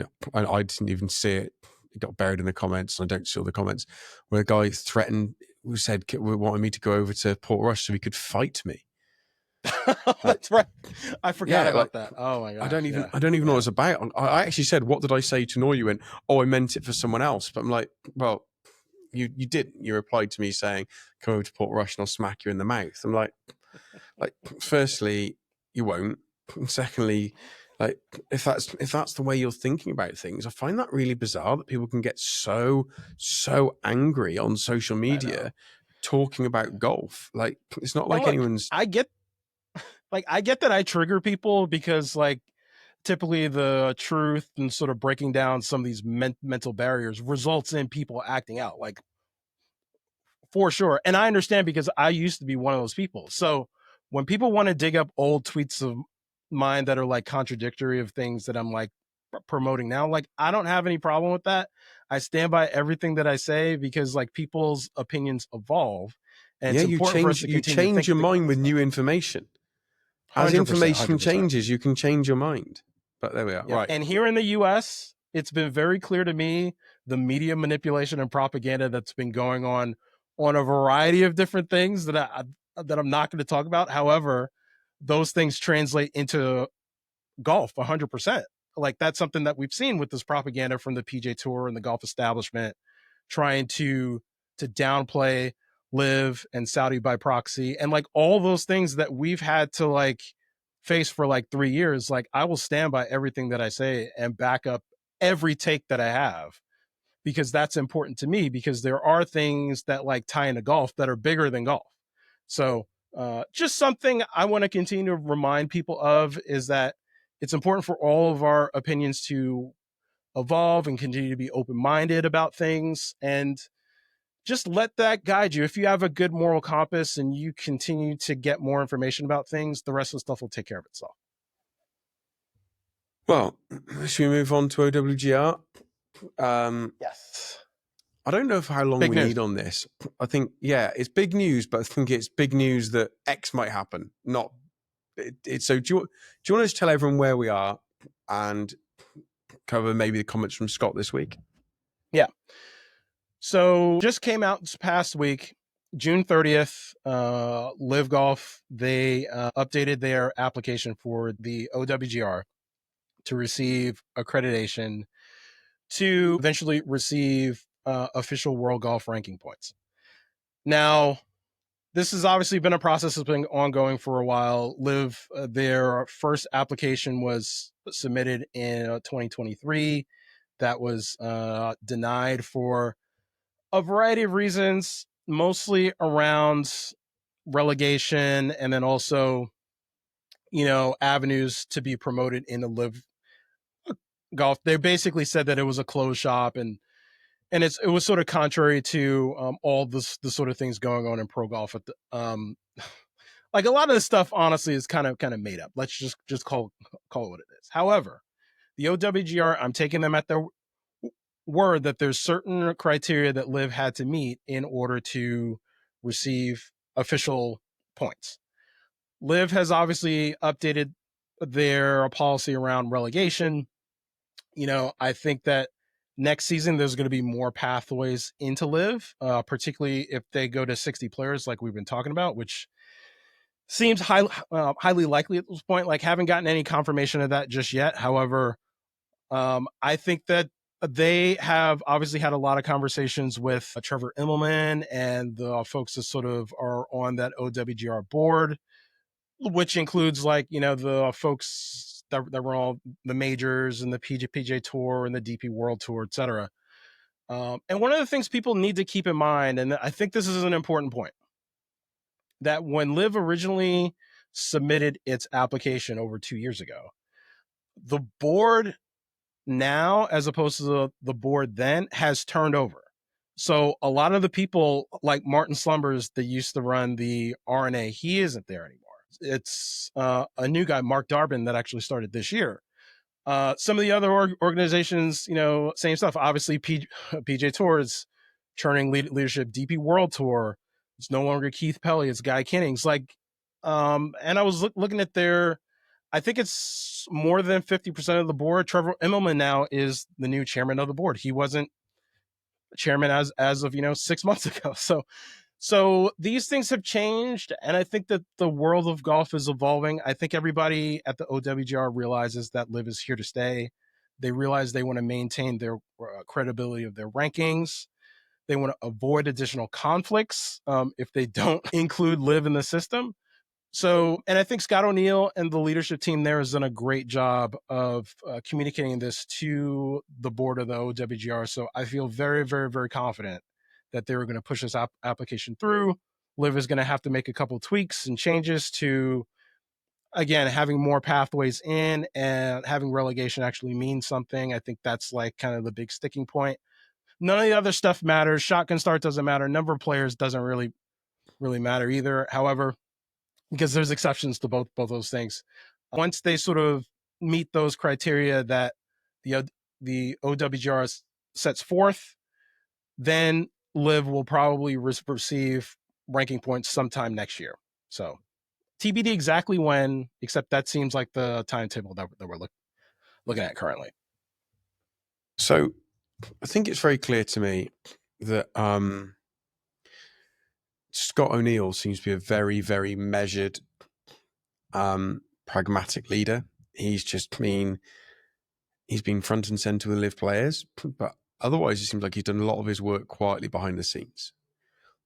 Speaker 1: didn't even see it. It got buried in the comments, and I don't see all the comments, where a guy threatened, who said, wanted me to go over to Portrush so he could fight me.
Speaker 2: That's right. I forgot about that. Oh my gosh.
Speaker 1: I don't even know what it's about. I actually said, "What did I say to annoy you?" And I meant it for someone else. But I'm like, well, you didn't. You replied to me saying, "Come over to Portrush and I'll smack you in the mouth." I'm like, firstly, you won't. And secondly, like if that's the way you're thinking about things, I find that really bizarre that people can get so angry on social media talking about golf. Like, it's not like anyone's.
Speaker 2: I get that I trigger people because, like, typically the truth and sort of breaking down some of these mental barriers results in people acting out, like, for sure. And I understand because I used to be one of those people. So when people want to dig up old tweets of mine that are like contradictory of things that I'm like promoting now, like, I don't have any problem with that. I stand by everything that I say because, like, people's opinions evolve. And it's important for us to continue
Speaker 1: you change your mind with new information. As information 100%. Changes, you can change your mind. But there we are. Yeah. Right.
Speaker 2: And here in the US, it's been very clear to me the media manipulation and propaganda that's been going on a variety of different things that I'm not going to talk about. However, those things translate into golf 100%. Like, that's something that we've seen with this propaganda from the PJ Tour and the golf establishment trying to downplay LIV and Saudi by proxy, and like all those things that we've had to like face for like 3 years. Like, I will stand by everything that I say and back up every take that I have, because that's important to me, because there are things that like tie into golf that are bigger than golf. So just something I want to continue to remind people of is that it's important for all of our opinions to evolve and continue to be open-minded about things, and just let that guide you. If you have a good moral compass and you continue to get more information about things, the rest of the stuff will take care of itself.
Speaker 1: Well, should we move on to OWGR?
Speaker 2: Yes.
Speaker 1: I don't know how long we need on this. I think, it's big news, but I think it's big news that X might happen. Not it. So do you want to tell everyone where we are and cover maybe the comments from Scott this week?
Speaker 2: Yeah. So just came out this past week, June 30th, LIV Golf, they updated their application for the OWGR to receive accreditation to eventually receive official world golf ranking points. Now, this has obviously been a process that's been ongoing for a while. LIV, their first application was submitted in 2023. That was denied for a variety of reasons, mostly around relegation, and then also, avenues to be promoted in the LIV Golf. They basically said that it was a closed shop, and it was sort of contrary to all the sort of things going on in pro golf. At the, like, a lot of this stuff, honestly, is kind of made up. Let's just call it what it is. However, the OWGR, I'm taking them at their word that there's certain criteria that LIV had to meet in order to receive official points. LIV has obviously updated their policy around relegation. I think that next season there's going to be more pathways into LIV, particularly if they go to 60 players like we've been talking about, which seems highly likely at this point. Like, haven't gotten any confirmation of that just yet. However, I think that they have obviously had a lot of conversations with Trevor Immelman and the folks that sort of are on that OWGR board, which includes, like, the folks that were all the majors and the PJ Tour and the DP World Tour, et cetera. And one of the things people need to keep in mind, and I think this is an important point, that when LIV originally submitted its application over 2 years ago, the board now, as opposed to the board then, has turned over. So a lot of the people, like Martin Slumbers, that used to run the RNA, he isn't there anymore. It's a new guy, Mark Darbin, that actually started this year. Some of the other organizations, same stuff. Obviously, PJ Tour is churning leadership. DP World Tour, it's no longer Keith Pelly, it's Guy Kinnings. And I was looking at I think it's more than 50% of the board. Trevor Immelman now is the new chairman of the board. He wasn't chairman as of 6 months ago. So these things have changed, and I think that the world of golf is evolving. I think everybody at the OWGR realizes that LIV is here to stay. They realize they want to maintain their credibility of their rankings. They want to avoid additional conflicts if they don't include LIV in the system. So, and I think Scott O'Neill and the leadership team there has done a great job of communicating this to the board of the OWGR. So I feel very, very, very confident that they were going to push this application through. LIV is going to have to make a couple of tweaks and changes to, again, having more pathways in and having relegation actually mean something. I think that's like kind of the big sticking point. None of the other stuff matters. Shotgun start doesn't matter. Number of players doesn't really matter either. However, because there's exceptions to both those things. Once they sort of meet those criteria that the OWGR sets forth, then LIV will probably receive ranking points sometime next year. So TBD exactly when, except that seems like the timetable that we're looking at currently.
Speaker 1: So I think it's very clear to me that Scott O'Neill seems to be a very, very measured, pragmatic leader. He's been front and center with LIV players, but otherwise it seems like he's done a lot of his work quietly behind the scenes,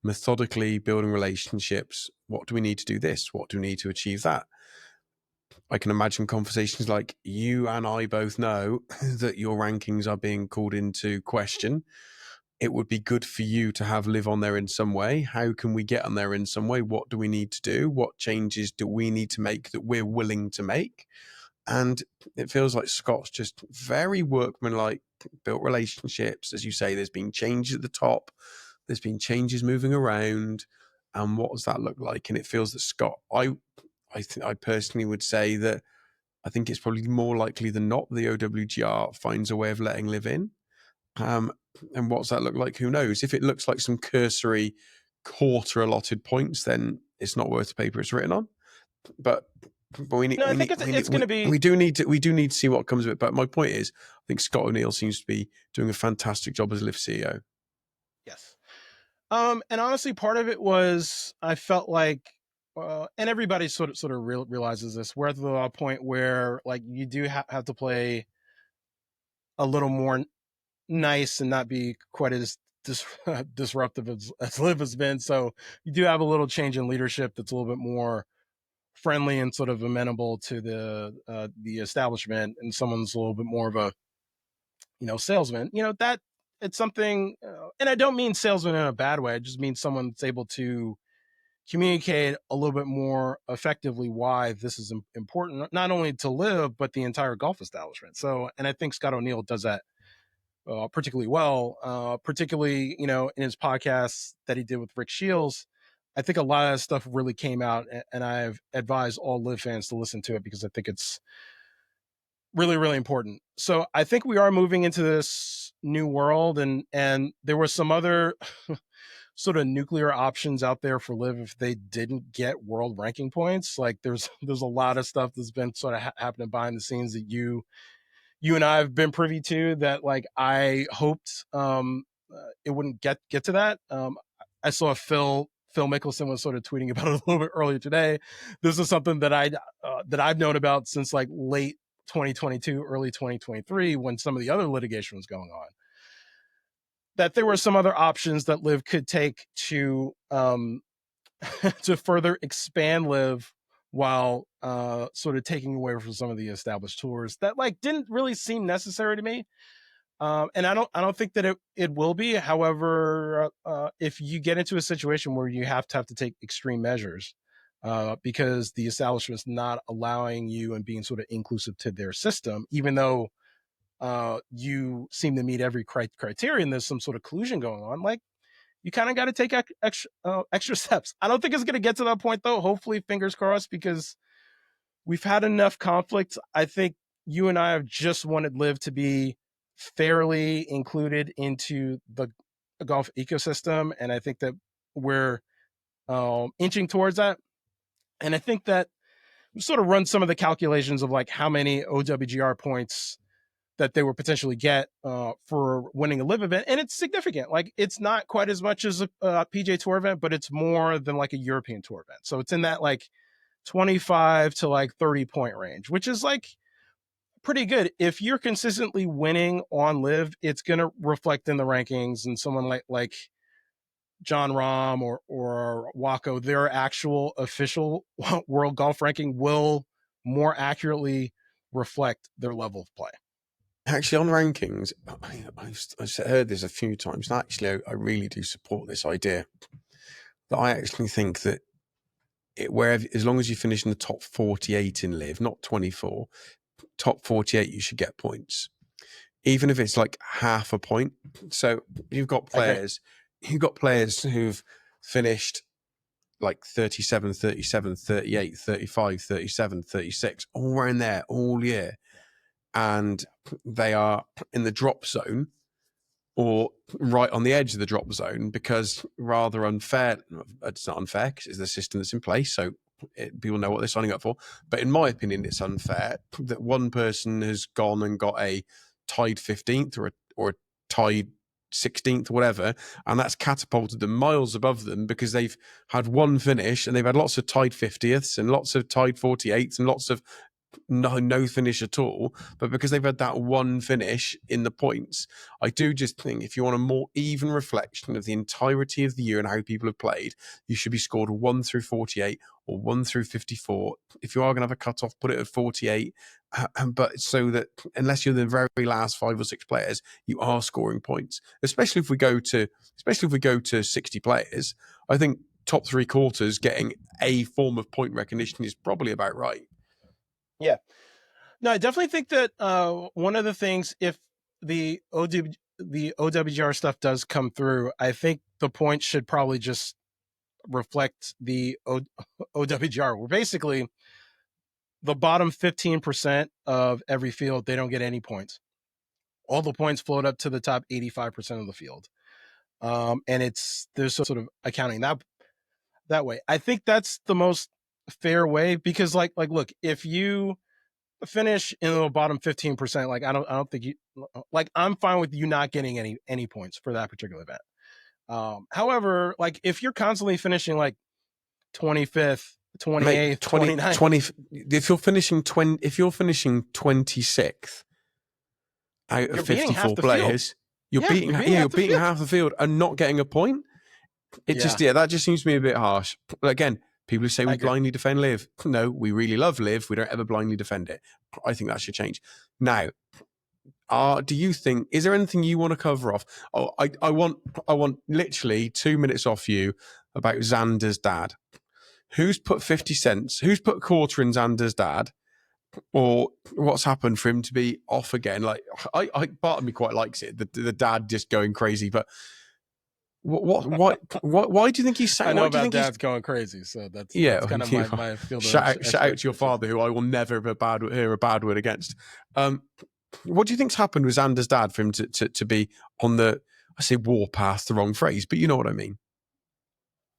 Speaker 1: methodically building relationships. What do we need to do this? What do we need to achieve that? I can imagine conversations like, you and I both know that your rankings are being called into question. It would be good for you to have LIV on there in some way. How can we get on there in some way? What do we need to do? What changes do we need to make that we're willing to make? And it feels like Scott's just very workmanlike, built relationships. As you say, there's been changes at the top. There's been changes moving around. And what does that look like? And it feels that Scott, I personally would say that I think it's probably more likely than not the OWGR finds a way of letting LIV in. And what's that look like? Who knows? If it looks like some cursory quarter allotted points, then it's not worth the paper it's written on. But we need.
Speaker 2: No, I think it's going to be.
Speaker 1: We do need to see what comes of it. But my point is, I think Scott O'Neill seems to be doing a fantastic job as LIV CEO.
Speaker 2: Yes. And honestly, part of it was I felt like, and everybody sort of realizes this. We're at the point where like you do have to play a little more nice and not be quite as disruptive as LIV has been. So you do have a little change in leadership that's a little bit more friendly and sort of amenable to the establishment, and someone's a little bit more of a salesman. That it's something, and I don't mean salesman in a bad way. I just mean someone that's able to communicate a little bit more effectively why this is important, not only to LIV but the entire golf establishment. So, and I think Scott O'Neill does that particularly well, particularly, in his podcast that he did with Rick Shields. I think a lot of that stuff really came out, and I've advised all LIV fans to listen to it because I think it's really, really important. So I think we are moving into this new world, and there were some other sort of nuclear options out there for LIV if they didn't get world ranking points. Like there's a lot of stuff that's been sort of happening behind the scenes that you and I have been privy to that, like, I hoped it wouldn't get to that. I saw Phil Mickelson was sort of tweeting about it a little bit earlier today. This is something that I've known about since like late 2022, early 2023, when some of the other litigation was going on. That there were some other options that LIV could take to to further expand LIV while sort of taking away from some of the established tours that like didn't really seem necessary to me. And I don't think that it will be. However, if you get into a situation where you have to take extreme measures because the establishment's not allowing you and being sort of inclusive to their system, even though you seem to meet every criteria and there's some sort of collusion going on, like, you kind of got to take extra steps. I don't think it's going to get to that point, though. Hopefully, fingers crossed, because we've had enough conflict. I think, you and I have just wanted LIV to be fairly included into the golf ecosystem, and I think that we're inching towards that. And I think that we sort of run some of the calculations of like how many OWGR points that they would potentially get for winning a LIV event, and it's significant. Like, it's not quite as much as a PGA Tour event, but it's more than like a European Tour event. So it's in that like 25 to like 30 point range, which is like pretty good. If you're consistently winning on LIV, it's going to reflect in the rankings, and someone like Jon Rahm or Waco, their actual official world golf ranking will more accurately reflect their level of play.
Speaker 1: Actually, on rankings, I've heard this a few times, and actually I really do support this idea that I actually think that as long as you finish in the top 48 in LIV, not 24, top 48, you should get points, even if it's like half a point. So you've got players who've finished like 37, 37, 38, 35, 37, 36, all around there all year. And they are in the drop zone or right on the edge of the drop zone, because rather unfair, it's not unfair because it's the system that's in place, so people know what they're signing up for. But in my opinion, it's unfair that one person has gone and got a tied 15th or a tied 16th or whatever, and that's catapulted them miles above them because they've had one finish and they've had lots of tied 50ths and lots of tied 48ths and lots of no finish at all, but because they've had that one finish in the points. I do just think if you want a more even reflection of the entirety of the year and how people have played, you should be scored 1 through 48 or 1 through 54. If you are going to have a cutoff, put it at 48, but so that unless you're the very last 5 or 6 players, you are scoring points. Especially if we go to 60 players, I think top 3/4 getting a form of point recognition is probably about right.
Speaker 2: Yeah. No, I definitely think that one of the things, if the OWGR stuff does come through, I think the points should probably just reflect the OWGR. We're basically the bottom 15% of every field, they don't get any points. All the points float up to the top 85% of the field. And there's sort of accounting that way. I think that's the most fair way, because like look, if you finish in the bottom 15%, like I don't think you, like, I'm fine with you not getting any points for that particular event. However, like if you're constantly finishing like 25th, 28th, 29th,
Speaker 1: 20, if you're finishing 26th out of 54 players, you're beating half the field and not getting a point. That just seems to me a bit harsh. Again, people who say we blindly defend LIV. No, we really love LIV. We don't ever blindly defend it. I think that should change. Now, do you think, is there anything you want to cover off? Oh, I want literally 2 minutes off you about Xander's dad. Who's put 50 cents? Who's put a quarter in Xander's dad? Or what's happened for him to be off again? Like, I part of me quite likes it. The dad just going crazy, but why do you think he's saying?
Speaker 2: I know about dad's going crazy, so that's kind of my field.
Speaker 1: Shout out to your father, who I will never hear a bad word against. What do you think's happened with Xander's dad for him to be on the, I say warpath, the wrong phrase, but you know what I mean?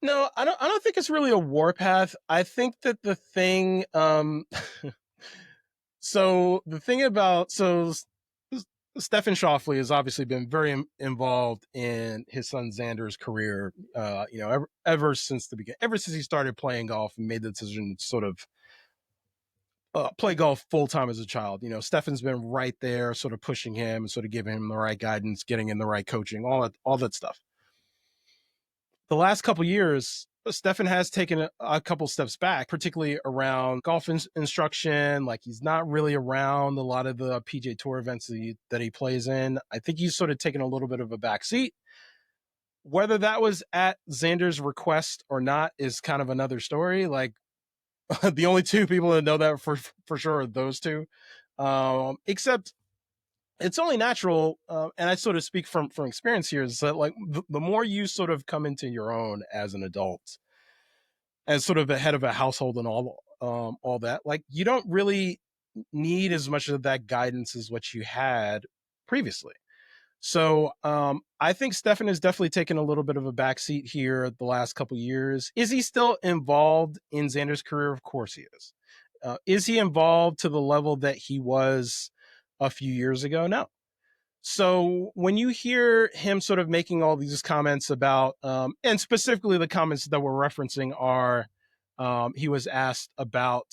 Speaker 2: No, I don't think it's really a warpath. I think that the thing, so the thing about, Stefan Schauffele has obviously been very involved in his son Xander's career, ever since the beginning, ever since he started playing golf and made the decision to sort of play golf full time as a child. Stefan's been right there, sort of pushing him and sort of giving him the right guidance, getting him the right coaching, all that stuff. The last couple of years, Stefan has taken a couple steps back, particularly around golf instruction. Like, he's not really around a lot of the PGA Tour events that he plays in. I think he's sort of taken a little bit of a back seat. Whether that was at Xander's request or not is kind of another story. Like, the only two people that know that for sure are those two. Except it's only natural, and I sort of speak from experience here, is that like the more you sort of come into your own as an adult, as sort of the head of a household and all that, like, you don't really need as much of that guidance as what you had previously. So I think Stefan has definitely taken a little bit of a backseat here the last couple of years. Is he still involved in Xander's career? Of course he is. Is he involved to the level that he was a few years ago? No. So when you hear him sort of making all these comments about, and specifically the comments that we're referencing are, he was asked about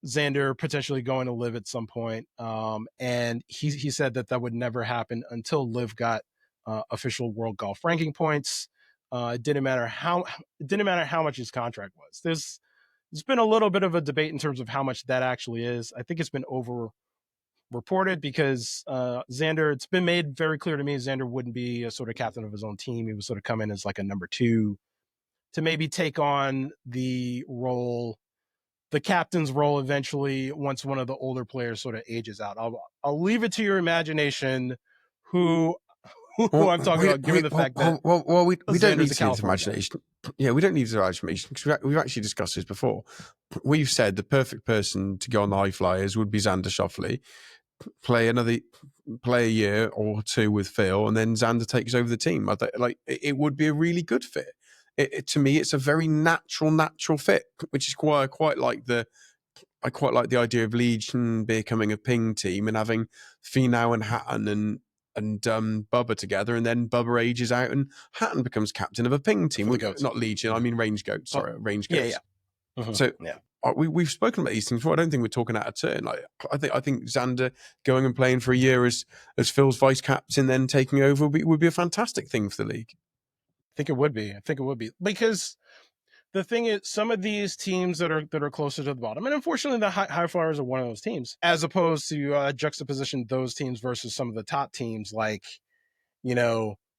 Speaker 2: Xander potentially going to LIV at some point, and he said that would never happen until LIV got official world golf ranking points. It didn't matter how much his contract was. There's been a little bit of a debate in terms of how much that actually is. I think it's been over reported because Xander, it's been made very clear to me Xander wouldn't be a sort of captain of his own team. He would sort of come in as like a number 2 to maybe take on the captain's role eventually once one of the older players sort of ages out. I'll leave it to your imagination who I'm talking about, given the fact that
Speaker 1: we don't need to use imagination. Yeah, we don't need to use imagination because we've actually discussed this before. We've said the perfect person to go on the high flyers would be Xander Schauffele, play a year or 2 with Phil, and then Xander takes over the team. It would be a really good fit. To me, it's a very natural fit, which is why I quite like the idea of Legion becoming a ping team and having Finau and Hatton and Bubba together, and then Bubba ages out and Hatton becomes captain of a ping team. Not Legion, I mean Range Goats. Sorry, Range Goats.
Speaker 2: Yeah. Mm-hmm.
Speaker 1: So we've spoken about these things before. I don't think we're talking out of turn. I think Xander going and playing for a year as Phil's vice captain, then taking over would be a fantastic thing for the league.
Speaker 2: I think it would be because the thing is, some of these teams that are closer to the bottom, and unfortunately the high flyers are one of those teams, as opposed to juxtaposition those teams versus some of the top teams like,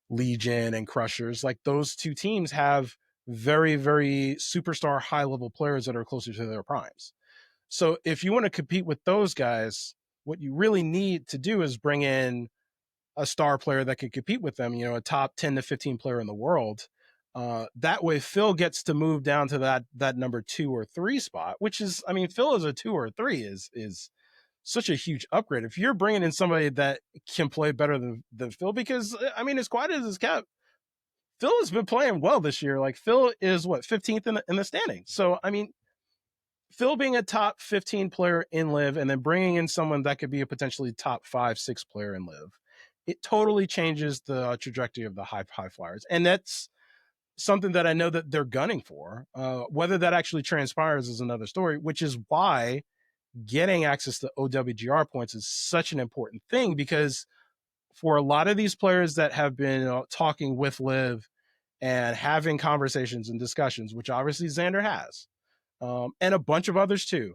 Speaker 2: Legion and Crushers. Like, those two teams have very, very superstar high level players that are closer to their primes. So if you want to compete with those guys, what you really need to do is bring in a star player that could compete with them, a top 10 to 15 player in the world. That way Phil gets to move down to that number 2 or 3 spot, which is, Phil as a 2 or 3 is such a huge upgrade. If you're bringing in somebody that can play better than Phil, because as quiet as his cap, Phil has been playing well this year. Like, Phil is 15th in the standing. So, Phil being a top 15 player in LIV and then bringing in someone that could be a potentially top 5, 6 player in LIV, it totally changes the trajectory of the high flyers. And that's something that I know that they're gunning for. Whether that actually transpires is another story, which is why getting access to OWGR points is such an important thing, because for a lot of these players that have been talking with LIV and having conversations and discussions, which obviously Xander has, and a bunch of others too,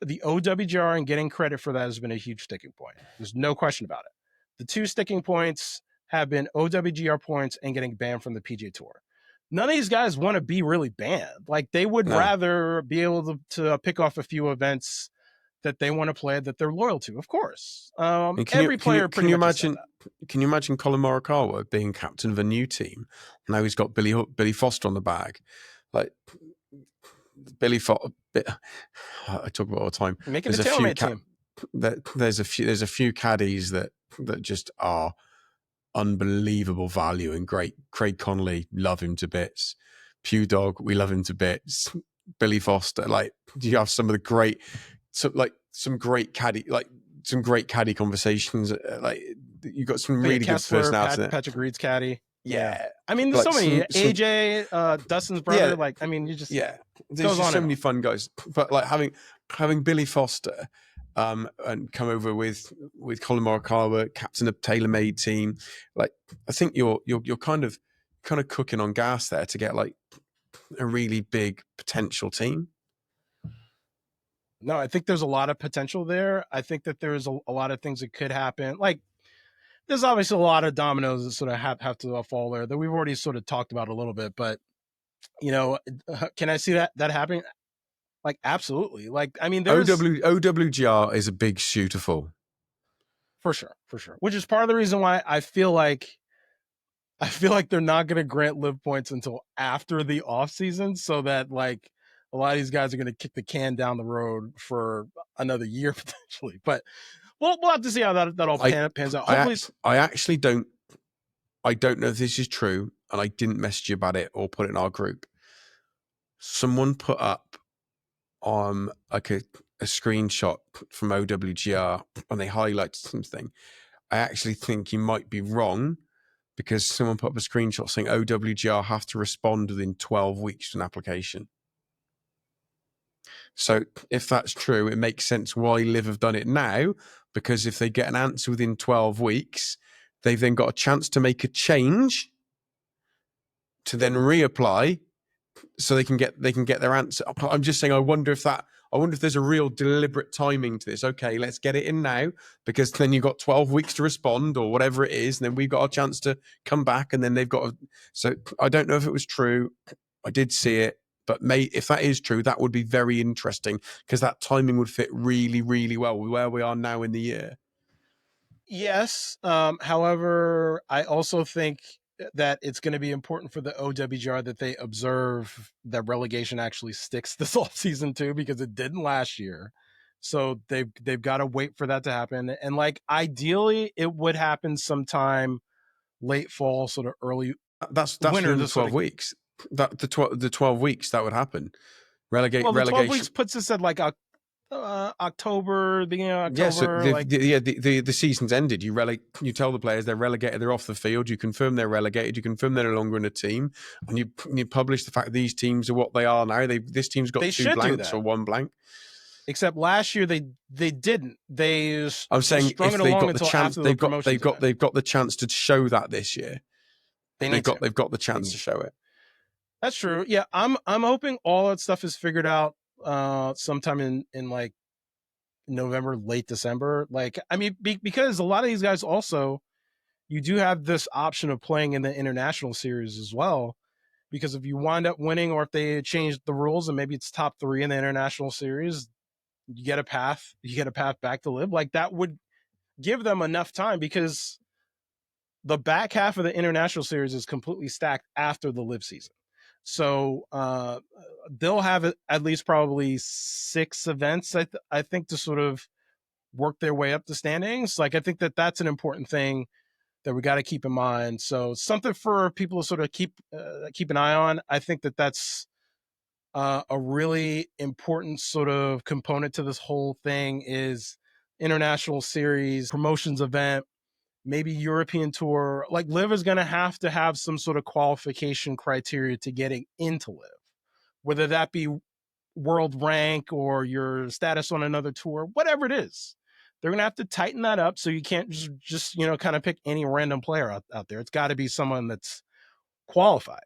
Speaker 2: the OWGR and getting credit for that has been a huge sticking point. There's no question about it. The 2 sticking points have been OWGR points and getting banned from the PGA Tour. None of these guys want to be really banned. Like, they would rather be able to pick off a few events that they want to play, that they're loyal to, of course. Every player pretty much said that.
Speaker 1: Can you imagine Colin Morikawa being captain of a new team? Now he's got Billy Foster on the bag. Like, Billy Foster, I talk about all the time.
Speaker 2: Making the tailmate team.
Speaker 1: There's a few caddies that just are unbelievable value and great. Craig Connolly, love him to bits. Pew Dog, we love him to bits. Billy Foster, like, you have some great caddy conversations. Like, you got some really
Speaker 2: Kessler,
Speaker 1: good personality.
Speaker 2: Patrick Reed's caddy.
Speaker 1: Yeah.
Speaker 2: There's so many. AJ, Dustin's brother. Yeah. You just
Speaker 1: there's just so many fun guys. But like having Billy Foster and come over with Colin Morikawa, captain of TaylorMade team. Like, I think you're kind of cooking on gas there to get like a really big potential team.
Speaker 2: No, I think there's a lot of potential there. I think that there's a lot of things that could happen. Like, there's obviously a lot of dominoes that sort of have to fall there that we've already sort of talked about a little bit. But, can I see that happening? Like, absolutely. Like, there's
Speaker 1: OWGR is a big shooterful.
Speaker 2: For sure. Which is part of the reason why I feel like they're not going to grant LIV points until after the off season, so that, like, a lot of these guys are going to kick the can down the road for another year potentially. But we'll have to see how that all pans out. Hopefully,
Speaker 1: I don't know if this is true, and I didn't message you about it or put it in our group. Someone put up like a screenshot from OWGR and they highlighted something. I actually think you might be wrong, because someone put up a screenshot saying OWGR have to respond within 12 weeks to an application. So if that's true, it makes sense why LIV have done it now, because if they get an answer within 12 weeks, they've then got a chance to make a change to then reapply, so they can get their answer. I'm just saying, I wonder if there's a real deliberate timing to this. Okay, let's get it in now, because then you've got 12 weeks to respond or whatever it is, and then we've got a chance to come back, and then they've got so I don't know if it was true. I did see it, but if that is true, that would be very interesting, because that timing would fit really, really well with where we are now in the year.
Speaker 2: Yes. However, I also think that it's going to be important for the OWGR that they observe that relegation actually sticks this offseason too, because it didn't last year. So they've got to wait for that to happen. And like, ideally it would happen sometime late fall, sort of early.
Speaker 1: That's
Speaker 2: winter.
Speaker 1: Within the 12 weeks. The 12 weeks that would happen. Relegation.
Speaker 2: 12 weeks puts us at like October, beginning of October.
Speaker 1: Yeah, so the season's ended. You tell the players they're relegated, they're off the field. You confirm they're relegated. You confirm they're no longer in a team, and you publish the fact these teams are what they are now. This team's got 2 blanks or 1 blank.
Speaker 2: Except last year they didn't.
Speaker 1: I'm saying if they've got the chance, they've got the chance to show that this year. They've got the chance to show it.
Speaker 2: That's true. Yeah, I'm hoping all that stuff is figured out sometime in like November, late December. Like, I mean, because a lot of these guys also, you do have this option of playing in the international series as well. Because if you wind up winning, or if they change the rules and maybe it's top 3 in the international series, you get a path back to LIV. Like, that would give them enough time, because the back half of the international series is completely stacked after the LIV season. So they'll have at least probably 6 events, I think, to sort of work their way up the standings. Like, I think that's an important thing that we got to keep in mind. So something for people to sort of keep an eye on. I think that's a really important sort of component to this whole thing is international series, promotions event, maybe European tour. Like, LIV is going to have some sort of qualification criteria to getting into LIV, whether that be world rank or your status on another tour, whatever it is. They're going to have to tighten that up, so you can't just kind of pick any random player out there. It's got to be someone that's qualified.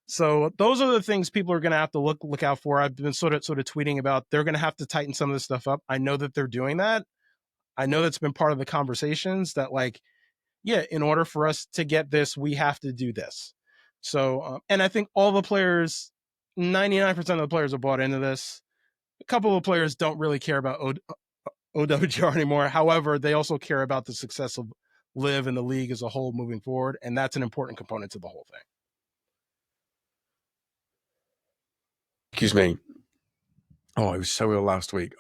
Speaker 2: So those are the things people are going to have to look out for. I've been sort of tweeting about they're going to have to tighten some of this stuff up. I know that they're doing that. I know that's been part of the conversations that, like, yeah, in order for us to get this, we have to do this. So, and I think all the players, 99% of the players are bought into this. A couple of players don't really care about OWGR anymore. However, they also care about the success of LIV and the league as a whole moving forward, and that's an important component to the whole thing.
Speaker 1: Excuse me. Oh, I was so ill last week.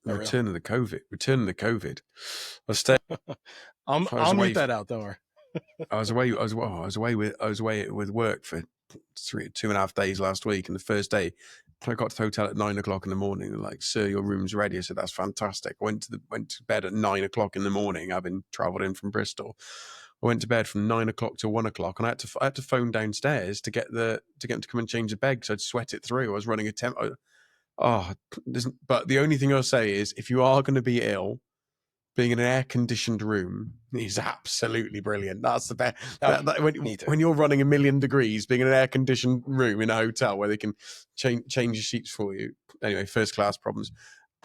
Speaker 1: Return of the COVID.
Speaker 2: I'll mute that out. Don't worry.
Speaker 1: I was away with work for 2.5 days last week, and the first day I got to the hotel at 9 o'clock in the morning. They're like, "Sir, your room's ready." I said, "That's fantastic." I went to bed at 9 o'clock in the morning, having travelled in from Bristol. I went to bed from 9 o'clock to 1 o'clock, and I had to phone downstairs to get them to come and change the bed, because I'd sweat it through. I was running a temp. But the only thing I'll say is, if you are going to be ill, being in an air-conditioned room is absolutely brilliant. That's the best. When you're running 1,000,000 degrees, being in an air-conditioned room in a hotel where they can change your sheets for you. Anyway, first-class problems.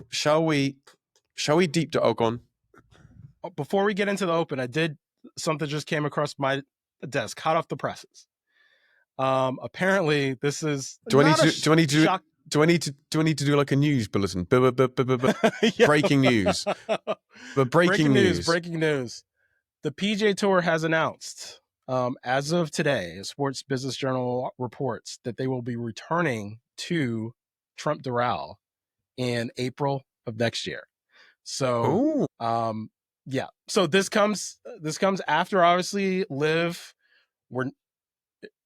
Speaker 1: Shall we deep dive? Oh, go on.
Speaker 2: Before we get into the Open, something just came across my desk, hot off the presses. Apparently, this is.
Speaker 1: Do I need to do like a news bulletin? Breaking news. But breaking news.
Speaker 2: The PGA Tour has announced, as of today, Sports Business Journal reports that they will be returning to Trump Doral in April of next year. So, yeah. So this comes after obviously LIV.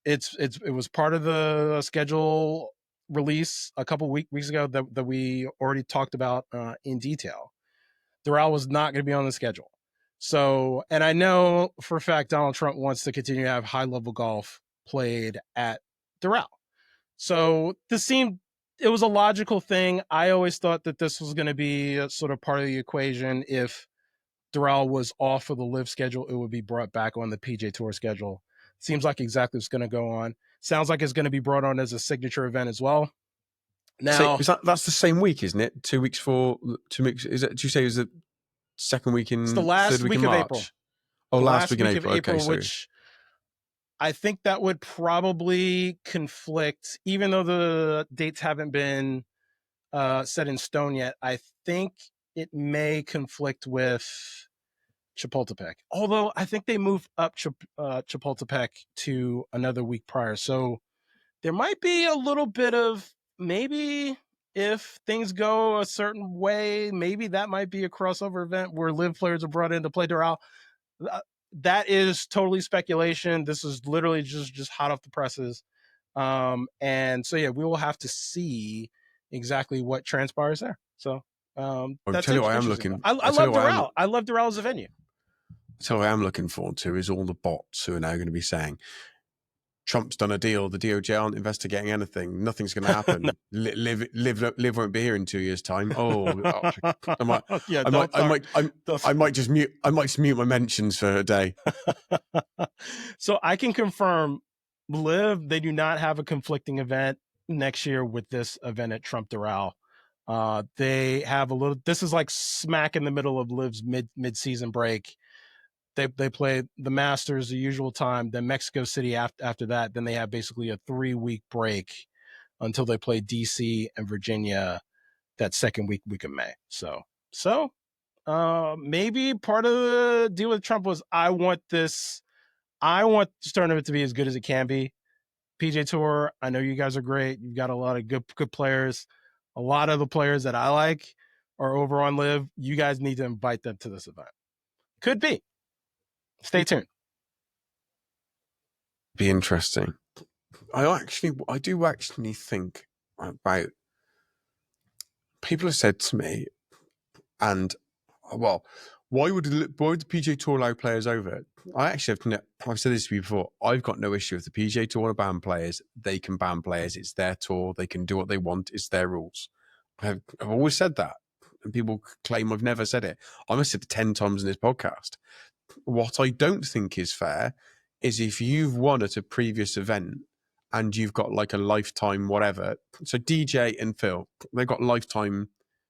Speaker 2: It was part of the schedule release a couple weeks ago that we already talked about in detail. Doral was not going to be on the schedule. So, and I know for a fact Donald Trump wants to continue to have high level golf played at Doral. So it was a logical thing. I always thought that this was going to be a sort of part of the equation. If Doral was off of the LIV schedule, it would be brought back on the PGA Tour schedule. Seems like exactly what's going to go on. Sounds like it's going to be brought on as a signature event as well. Now,
Speaker 1: that's the same week, isn't it? 2 weeks for 2 weeks. Is it? Did you say it was the second week in?
Speaker 2: It's the last week of April.
Speaker 1: Oh, last week in April. Okay,
Speaker 2: which I think that would probably conflict, even though the dates haven't been set in stone yet. I think it may conflict with Chapultepec, although I think they moved up Chapultepec to another week prior. So there might be a little bit of, maybe if things go a certain way, maybe that might be a crossover event where LIV players are brought in to play Doral. That is totally speculation. This is literally just hot off the presses. And so, yeah, we will have to see exactly what transpires there. So that's
Speaker 1: tell you what I am looking.
Speaker 2: I love Doral. I love Doral as a venue.
Speaker 1: So what I am looking forward to is all the bots who are now going to be saying, Trump's done a deal. The DOJ aren't investigating anything. Nothing's going to happen.
Speaker 2: No.
Speaker 1: Liv won't be here in 2 years' time. I might just mute my mentions for a day.
Speaker 2: So I can confirm, LIV, they do not have a conflicting event next year with this event at Trump Doral. They have a little. This is like smack in the middle of LIV's mid-season break. They play the Masters the usual time, then Mexico City after that. Then they have basically a 3-week break until they play DC and Virginia that second week of May. So maybe part of the deal with Trump was, I want this tournament to be as good as it can be. PGA Tour, I know you guys are great. You've got a lot of good players. A lot of the players that I like are over on LIV. You guys need to invite them to this event. Could be. Stay tuned.
Speaker 1: Be interesting. I do actually think about, people have said to me, and well, why would the PGA Tour allow players over? I've said this to you before. I've got no issue if the PGA Tour want to ban players. They can ban players. It's their tour. They can do what they want. It's their rules. I've always said that, and people claim I've never said it. I must have said it 10 times in this podcast. What I don't think is fair is if you've won at a previous event and you've got like a lifetime whatever. So DJ and Phil, they've got lifetime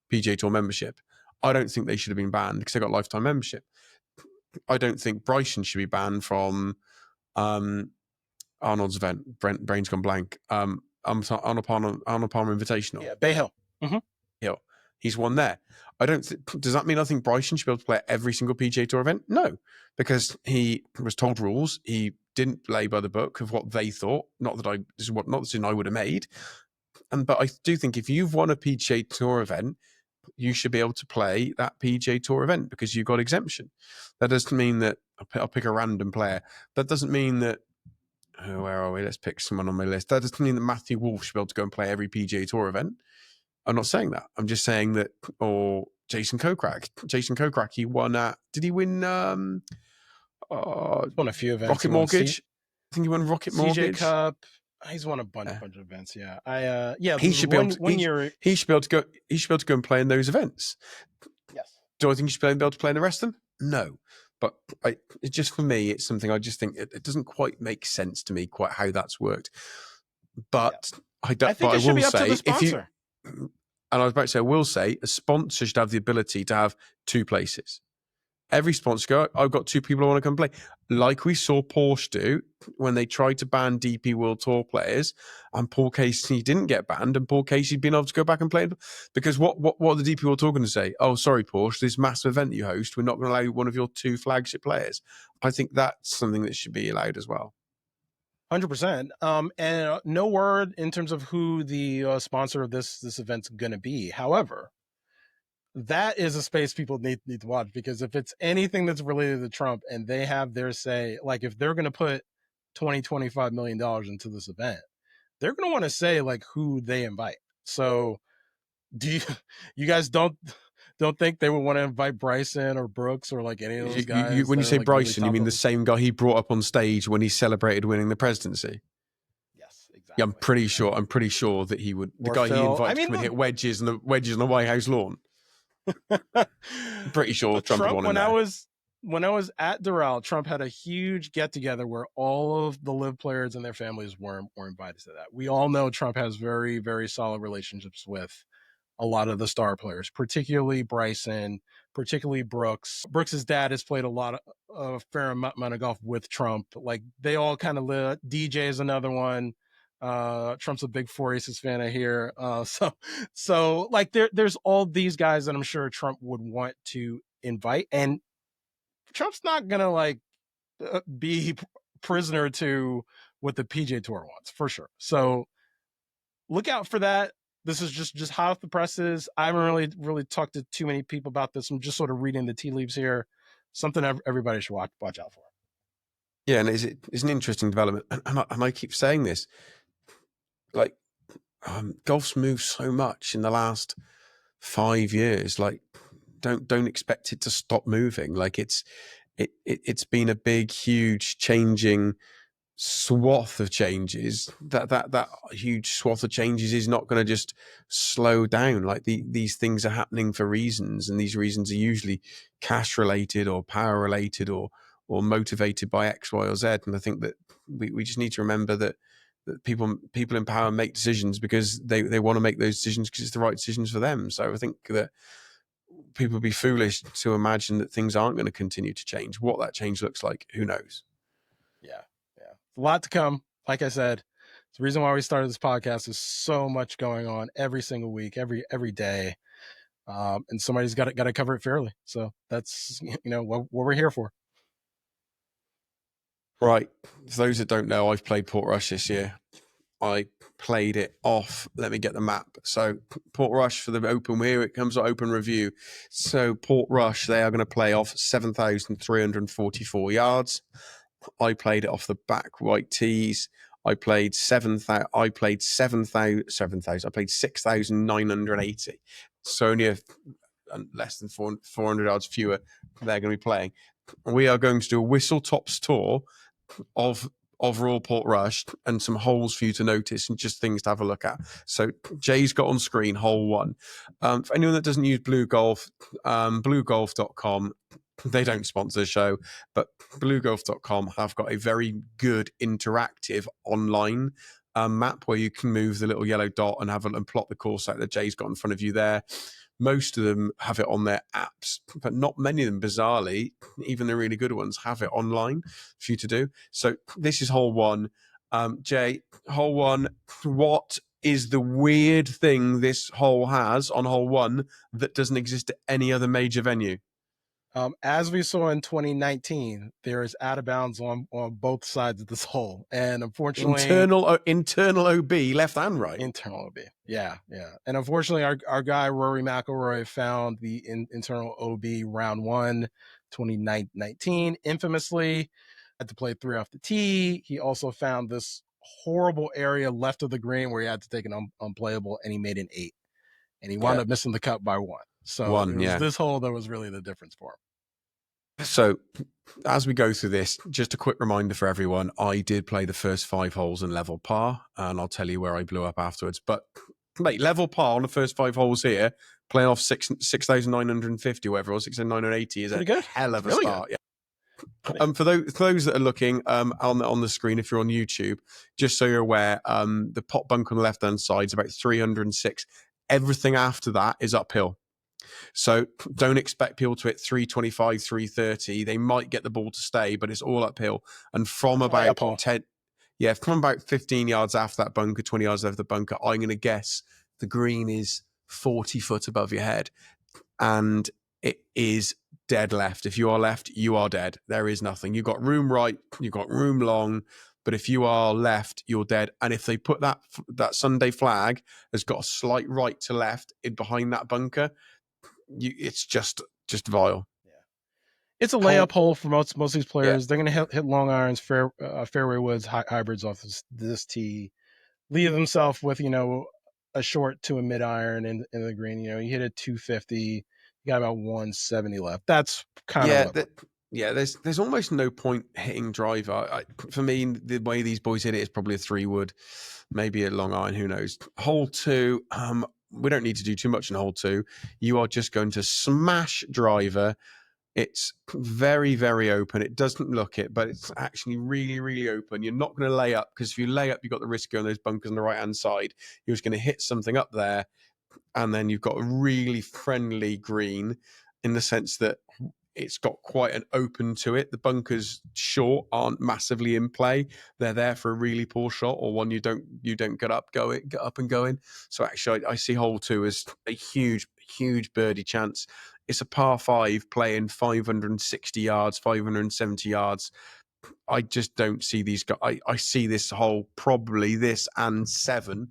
Speaker 1: PGA Tour membership. I don't think they should have been banned because they got lifetime membership. I don't think Bryson should be banned from Arnold's event. Brain's gone blank. Arnold Palmer Invitational.
Speaker 2: Yeah, Bay Hill. Mm-hmm.
Speaker 1: Hill. He's won there. Does that mean I think Bryson should be able to play at every single PGA Tour event? No, because he was told rules. He didn't play by the book of what they thought. Not the decision I would have made. But I do think if you've won a PGA Tour event, you should be able to play that PGA Tour event because you got exemption. That doesn't mean that I'll pick a random player. That doesn't mean that, where are we? Let's pick someone on my list. That doesn't mean that Matthew Wolff should be able to go and play every PGA Tour event. I'm not saying that. I'm just saying that, or Jason Kokrak, he won at, did he win?
Speaker 2: Won a few events.
Speaker 1: Rocket Mortgage. I think he won Rocket Mortgage.
Speaker 2: CJ Cup. He's won a bunch of events. Yeah.
Speaker 1: He should be able to. He should be able to go. He should be able to go and play in those events.
Speaker 2: Yes.
Speaker 1: Do I think he should be able to play in the rest of them? No. But it's just, for me, it's something I just think it doesn't quite make sense to me quite how that's worked. But I think it should be up to the sponsor. And I was about to say, I will say, a sponsor should have the ability to have 2 places. Every sponsor go, I've got 2 people I want to come play. Like we saw Porsche do when they tried to ban DP World Tour players, and Paul Casey didn't get banned, and Paul Casey'd been able to go back and play. Because what are the DP World Tour going to say? Oh, sorry, Porsche, this massive event you host, we're not going to allow one of your 2 flagship players. I think that's something that should be allowed as well.
Speaker 2: 100%. And no word in terms of who the sponsor of this event's going to be. However, that is a space people need to watch, because if it's anything that's related to Trump and they have their say, like if they're going to put $25 million into this event, they're going to want to say like who they invite. So do you guys don't think they would want to invite Bryson or Brooks or like any of those guys?
Speaker 1: When you say
Speaker 2: like
Speaker 1: Bryson,
Speaker 2: really
Speaker 1: you mean the same guy he brought up on stage when he celebrated winning the presidency?
Speaker 2: Yes, exactly.
Speaker 1: Yeah, I'm pretty sure that he would. The guy
Speaker 2: Phil,
Speaker 1: he invited to come and hit wedges on the White House lawn. I'm pretty sure Trump would want him there.
Speaker 2: When I was at Doral, Trump had a huge get together where all of the LIV players and their families were invited to that. We all know Trump has very, very solid relationships with a lot of the star players, particularly Bryson, particularly Brooks. Brooks's dad has played a fair amount of golf with Trump. Like they all kind of live. DJ is another one. Trump's a big Four Aces fan, I hear. So like there's all these guys that I'm sure Trump would want to invite, and Trump's not gonna like be prisoner to what the PJ Tour wants, for sure. So look out for that. This is just hot off the presses. I haven't really talked to too many people about this. I'm just sort of reading the tea leaves here. Something everybody should watch out for.
Speaker 1: Yeah, and it's an interesting development. And I keep saying this, like, golf's moved so much in the last 5 years. Like, don't expect it to stop moving. Like, it's been a big, huge, changing swath of changes. That huge swath of changes is not going to just slow down. Like these things are happening for reasons, and these reasons are usually cash related or power related or motivated by X, Y, or Z. And I think that we just need to remember that people in power make decisions because they want to make those decisions because it's the right decisions for them. So I think that people would be foolish to imagine that things aren't going to continue to change. What that change looks like, who knows?
Speaker 2: Yeah. A lot to come. Like I said, it's the reason why we started this podcast. Is so much going on every single week, every day, and somebody's got to cover it fairly. So that's what we're here for.
Speaker 1: Right. For those that don't know, I've played Portrush this year. I played it off. Let me get the map. So Portrush for the Open, here it comes to Open Review. So Portrush, they are going to play off 7,344 yards. I played it off the back white tees. I played 6,980. So only less than 400 yards fewer they're going to be playing. We are going to do a whistle tops tour of Royal Portrush and some holes for you to notice and just things to have a look at. So Jay's got on screen hole 1. For anyone that doesn't use Blue Golf, bluegolf.com, they don't sponsor the show, but bluegolf.com have got a very good interactive online map where you can move the little yellow dot and and plot the course out that Jay's got in front of you there. Most of them have it on their apps, but not many of them, bizarrely, even the really good ones, have it online for you to do. So this is hole 1. Jay, hole 1, what is the weird thing this hole has on hole 1 that doesn't exist at any other major venue?
Speaker 2: As we saw in 2019, there is out of bounds on both sides of this hole, and unfortunately,
Speaker 1: internal OB, left and right.
Speaker 2: Internal OB, yeah. And unfortunately, our guy Rory McIlroy found the internal OB round 1, 2019. Infamously, had to play 3 off the tee. He also found this horrible area left of the green where he had to take an unplayable, and he made an 8, and he wound up missing the cut by 1. So it was this hole that was really the difference for him.
Speaker 1: So as we go through this, just a quick reminder for everyone, I did play the first 5 holes in level par, and I'll tell you where I blew up afterwards. But mate, level par on the first 5 holes here, playing off 6,950, whatever it was, 6,980 is a hell of a start. Yeah. For those that are looking on the screen, if you're on YouTube, just so you're aware, the pot bunk on the left-hand side is about 306. Everything after that is uphill. So don't expect people to hit 325, 330. They might get the ball to stay, but it's all uphill. And from about 15 yards after that bunker, 20 yards after the bunker, I'm going to guess the green is 40 foot above your head. And it is dead left. If you are left, you are dead. There is nothing. You've got room right, you've got room long. But if you are left, you're dead. And if they put that Sunday flag has got a slight right to left in behind that bunker, it's just vile.
Speaker 2: Yeah, it's a layup hole for most of these players. Yeah. They're going to hit long irons, fairway woods, hybrids off this tee, leave themselves with a short to a mid iron in the green. You hit a 250, you got about 170 left. That's kind of
Speaker 1: there's almost no point hitting driver. For me, the way these boys hit it is probably a 3-wood, maybe a long iron, who knows. Hole 2, we don't need to do too much in hole 2. You are just going to smash driver. It's very, very open. It doesn't look it, but it's actually really, really open. You're not going to lay up, because if you lay up, you've got the risk of going those bunkers on the right-hand side. You're just going to hit something up there, and then you've got a really friendly green in the sense that it's got quite an open to it. The bunkers short aren't massively in play. They're there for a really poor shot, or one you don't get up and go in. So actually, I see hole 2 as a huge, huge birdie chance. It's a par 5 playing 560 yards, 570 yards. I just don't see these guys. I see this hole, probably this and 7,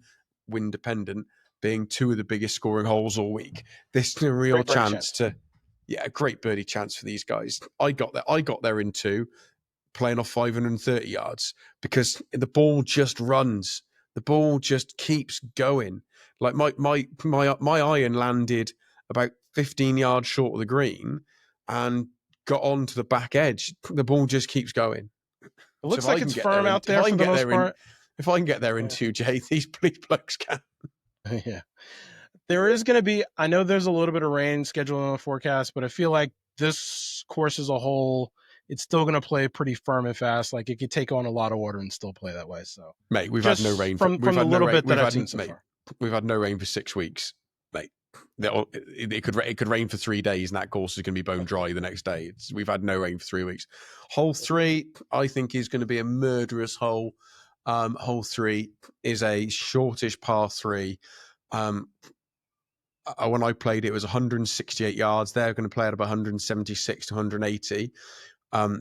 Speaker 1: wind dependent, being 2 of the biggest scoring holes all week. This is a real chance to. Yeah, a great birdie chance for these guys. I got there in 2, playing off 530 yards, because the ball just runs. The ball just keeps going. Like my iron landed about 15 yards short of the green and got onto the back edge. The ball just keeps going.
Speaker 2: It looks like it's firm out there for the most part.
Speaker 1: If I can get there in 2, Jay, these blokes can.
Speaker 2: Yeah. There is going to be, I know there's a little bit of rain scheduled on the forecast, but I feel like this course as a whole, it's still going to play pretty firm and fast. Like, it could take on a lot of water and still play that way. So,
Speaker 1: mate, we've had no rain
Speaker 2: from the little bit that I've seen so far.
Speaker 1: We've had no rain for 6 weeks, mate. It could rain for 3 days, and that course is going to be bone dry the next day. We've had no rain for 3 weeks. Hole 3, I think, is going to be a murderous hole. Hole 3 is a shortish par 3. When I played, it was 168 yards. They're going to play at about 176 to 180. I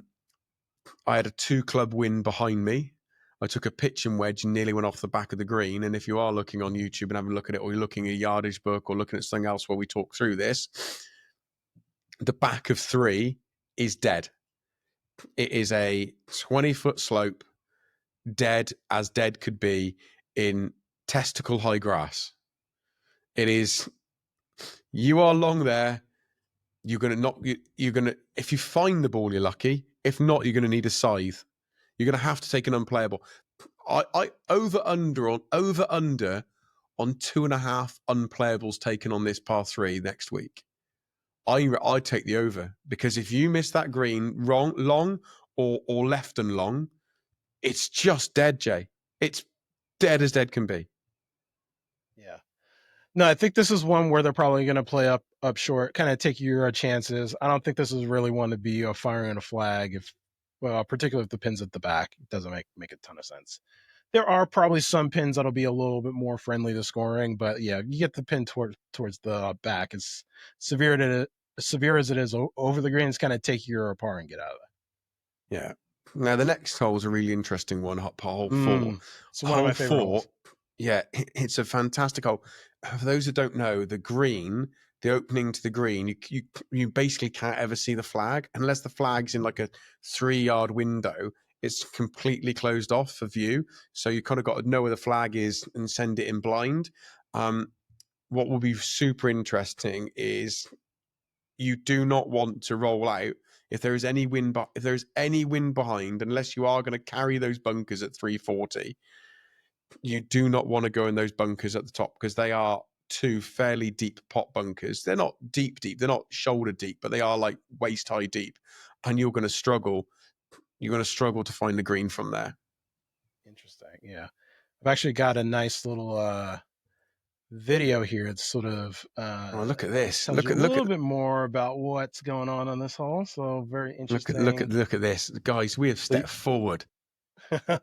Speaker 1: had a 2-club win behind me. I took a pitching wedge and nearly went off the back of the green. And if you are looking on YouTube and having a look at it, or you're looking at a yardage book, or looking at something else where we talk through this, the back of 3 is dead. It is a 20-foot slope, dead as dead could be, in testicle high grass. It is. You are long there. You're gonna if you find the ball, you're lucky. If not, you're gonna need a scythe. You're gonna have to take an unplayable. I over under on 2.5 unplayables taken on this par 3 next week. I take the over, because if you miss that green long or left and long, it's just dead, Jay. It's dead as dead can be.
Speaker 2: Yeah. No, I think this is one where they're probably going to play up short, kind of take your chances. I don't think this is really one to be firing a flag, particularly if the pin's at the back. It doesn't make a ton of sense. There are probably some pins that'll be a little bit more friendly to scoring, but yeah, you get the pin towards the back. As severe as it is over the green, it's kind of take your par and get out of
Speaker 1: it. Yeah. Now the next hole is a really interesting one. Hole 4.
Speaker 2: It's one of my favorite holes.
Speaker 1: Yeah, it's a fantastic hole. For those who don't know, the green, the opening to the green, you basically can't ever see the flag unless the flag's in like a 3-yard window. It's completely closed off for view, so you kind of got to know where the flag is and send it in blind. What will be super interesting is you do not want to roll out if there is any wind. If there is any wind behind, unless you are going to carry those bunkers at 340. You do not want to go in those bunkers at the top, because they are 2 fairly deep pot bunkers. They're not deep. They're not shoulder deep, but they are like waist high deep. And you're going to struggle. You're going to struggle to find the green from there.
Speaker 2: Interesting. Yeah. I've actually got a nice little video here. It's sort of
Speaker 1: look at this.
Speaker 2: Look a little bit more about what's going on this hole. So very interesting.
Speaker 1: Look at this, guys. We have stepped forward.
Speaker 2: So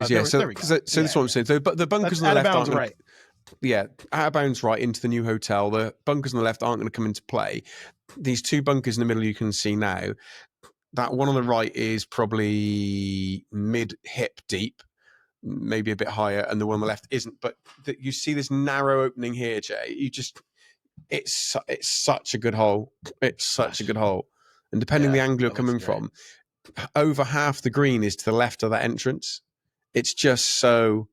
Speaker 1: this is what I'm saying. So, but the bunkers on the left aren't right. Out of bounds right into the new hotel. The bunkers on the left aren't going to come into play. These 2 bunkers in the middle you can see now. that one on the right is probably mid hip deep, maybe a bit higher, and the one on the left isn't. But you see this narrow opening here, Jay. It's such a good hole. It's such a good hole. And depending the angle you're coming from, over half the green is to the left of that entrance. It's just so.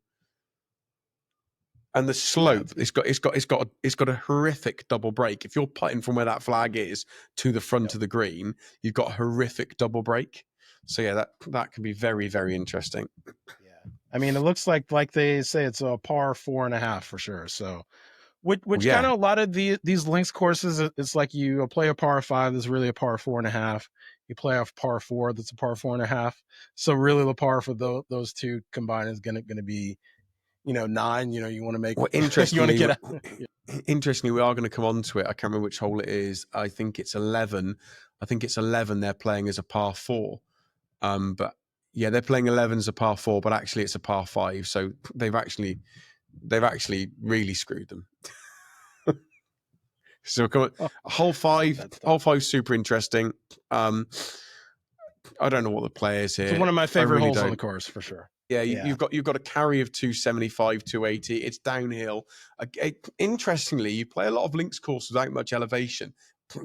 Speaker 1: And the slope, it's got a horrific double break. If you're putting from where that flag is to the front of the green, you've got a horrific double break. So yeah, that can be very, very interesting.
Speaker 2: Yeah, I mean, it looks like they say it's a par 4.5 for sure. So, which kind of a lot of these links courses, it's like you play a par 5 that's really a par 4.5. You play off par 4 that's a par 4.5. So really, the par for those two combined is gonna be 9. You want to make.
Speaker 1: Well, interestingly, you want to get interestingly, we are going to come on to it. I can't remember which hole it is. I think it's 11. I think it's 11. They're playing as a par 4. But yeah, they're playing 11 as a par 4, but actually it's a par 5. So they've actually really screwed them. So come on, hole 5. Hole 5 super interesting. I don't know what the play is here.
Speaker 2: It's one of my favorite holes on the course for sure.
Speaker 1: Yeah, you've got a carry of 275, 280. It's downhill. Interestingly, you play a lot of links courses without much elevation.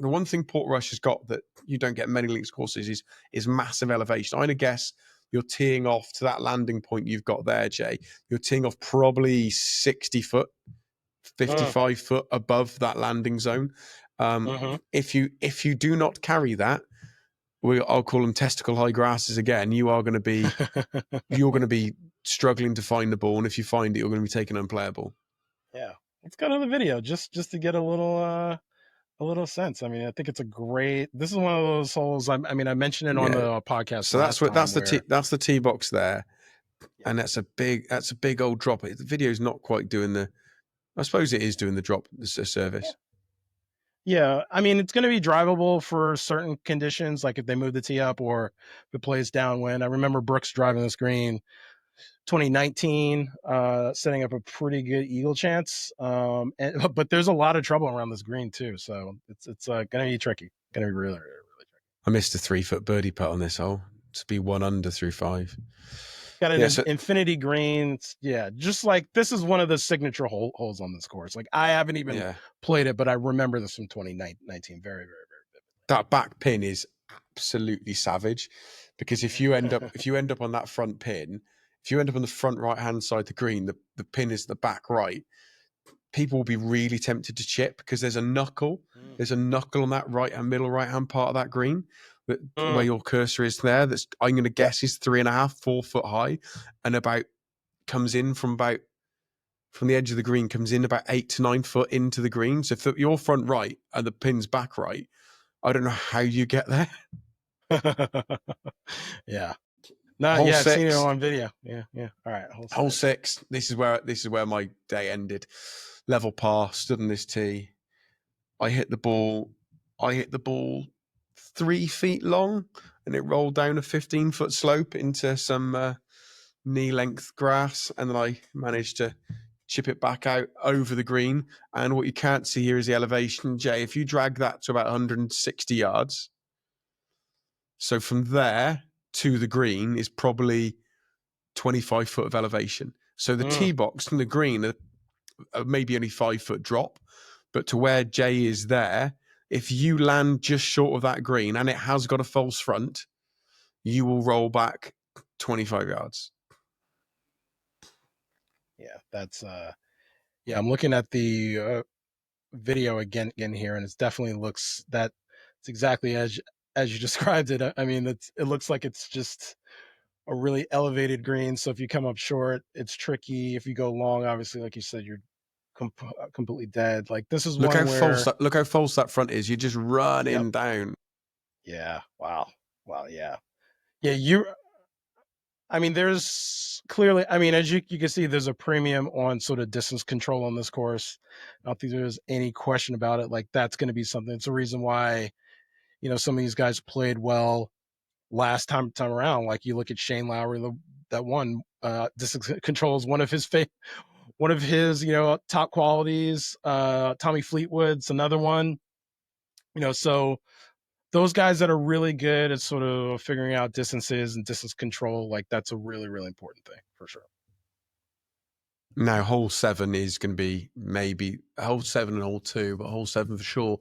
Speaker 1: The one thing Portrush has got that you don't get many links courses is massive elevation. I'm going to guess you're teeing off to that landing point you've got there, Jay. You're teeing off probably 60 foot, 55 foot above that landing zone. If you do not carry that, I'll call them testicle high grasses again. You're going to be struggling to find the ball, and if you find it, you're going to be taken unplayable.
Speaker 2: Yeah, let's go to the video just to get a little sense. I mean, I think it's a great. This is one of those holes. I mean, I mentioned it on the podcast.
Speaker 1: So that's the tee box there, and that's a big old drop. The video's not quite doing the. I suppose it is doing the drop, the service.
Speaker 2: Yeah, I mean, it's going to be drivable for certain conditions, like if they move the tee up or if it plays downwind. I remember Brooks driving this green 2019, setting up a pretty good eagle chance. But there's a lot of trouble around this green too, so it's going to be tricky. Going to be really, really, really tricky.
Speaker 1: I missed a 3-foot birdie putt on this hole to be 1 under through 5.
Speaker 2: Got an infinity green. Yeah, just like this is one of the signature holes on this course. Like I haven't even played it, but I remember this from 2019 very, very, very vividly.
Speaker 1: That back pin is absolutely savage because if you end up on that front pin, if you end up on the front right hand side of the green, the pin is the back right. People will be really tempted to chip because there's a knuckle. There's a knuckle on that middle right hand part of that green. Where your cursor is there, that's I'm going to guess is 3.5, 4 foot high, and comes in from the edge of the green, comes in about 8 to 9 foot into the green. So if you're front right and the pin's back right, I don't know how you get there.
Speaker 2: Yeah. No, hole 6. I've seen it on video. Yeah. All right.
Speaker 1: Hole 6. This is where my day ended. Level par, stood on this tee. I hit the ball 3 feet long, and it rolled down a 15-foot slope into some knee-length grass, and then I managed to chip it back out over the green. And what you can't see here is the elevation, Jay. If you drag that to about 160 yards, so from there to the green is probably 25 foot of elevation. So the tee box and the green are maybe only 5 foot drop, but to where Jay is there, if you land just short of that green and it has got a false front, you will roll back 25 yards.
Speaker 2: Yeah, that's I'm looking at the video again here, and it definitely looks it's exactly as you described it. I mean, it looks like it's just a really elevated green. So if you come up short, it's tricky. If you go long, obviously, like you said, you're completely dead. Like this is
Speaker 1: look how false that front is. You're just running down.
Speaker 2: Yeah. Wow. Yeah. I mean, there's clearly, I mean, as you can see, there's a premium on sort of distance control on this course. I don't think there's any question about it. Like that's going to be something. It's a reason why, some of these guys played well last time around. Like you look at Shane Lowry, that one distance control is one of his top qualities. Tommy Fleetwood's another one. So those guys that are really good at sort of figuring out distances and distance control, like that's a really, really important thing for sure.
Speaker 1: Now, hole 7 is going to be maybe hole 7 and hole 2, but hole 7 for sure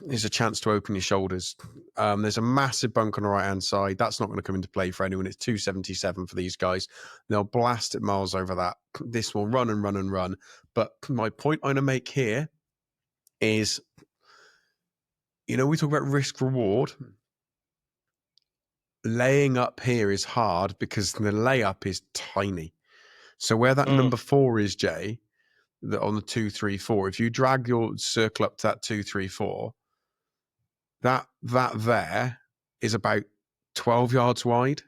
Speaker 1: is a chance to open your shoulders. There's a massive bunk on the right-hand side. That's not going to come into play for anyone. It's 277 for these guys. They'll blast it miles over that. This will run and run and run. But my point I'm going to make here is, you know, we talk about risk reward. Laying up here is hard because the layup is tiny. So where that number 4 is, Jay, on the 2, 3, 4, if you drag your circle up to that 2, 3, 4, that there is about 12 yards wide.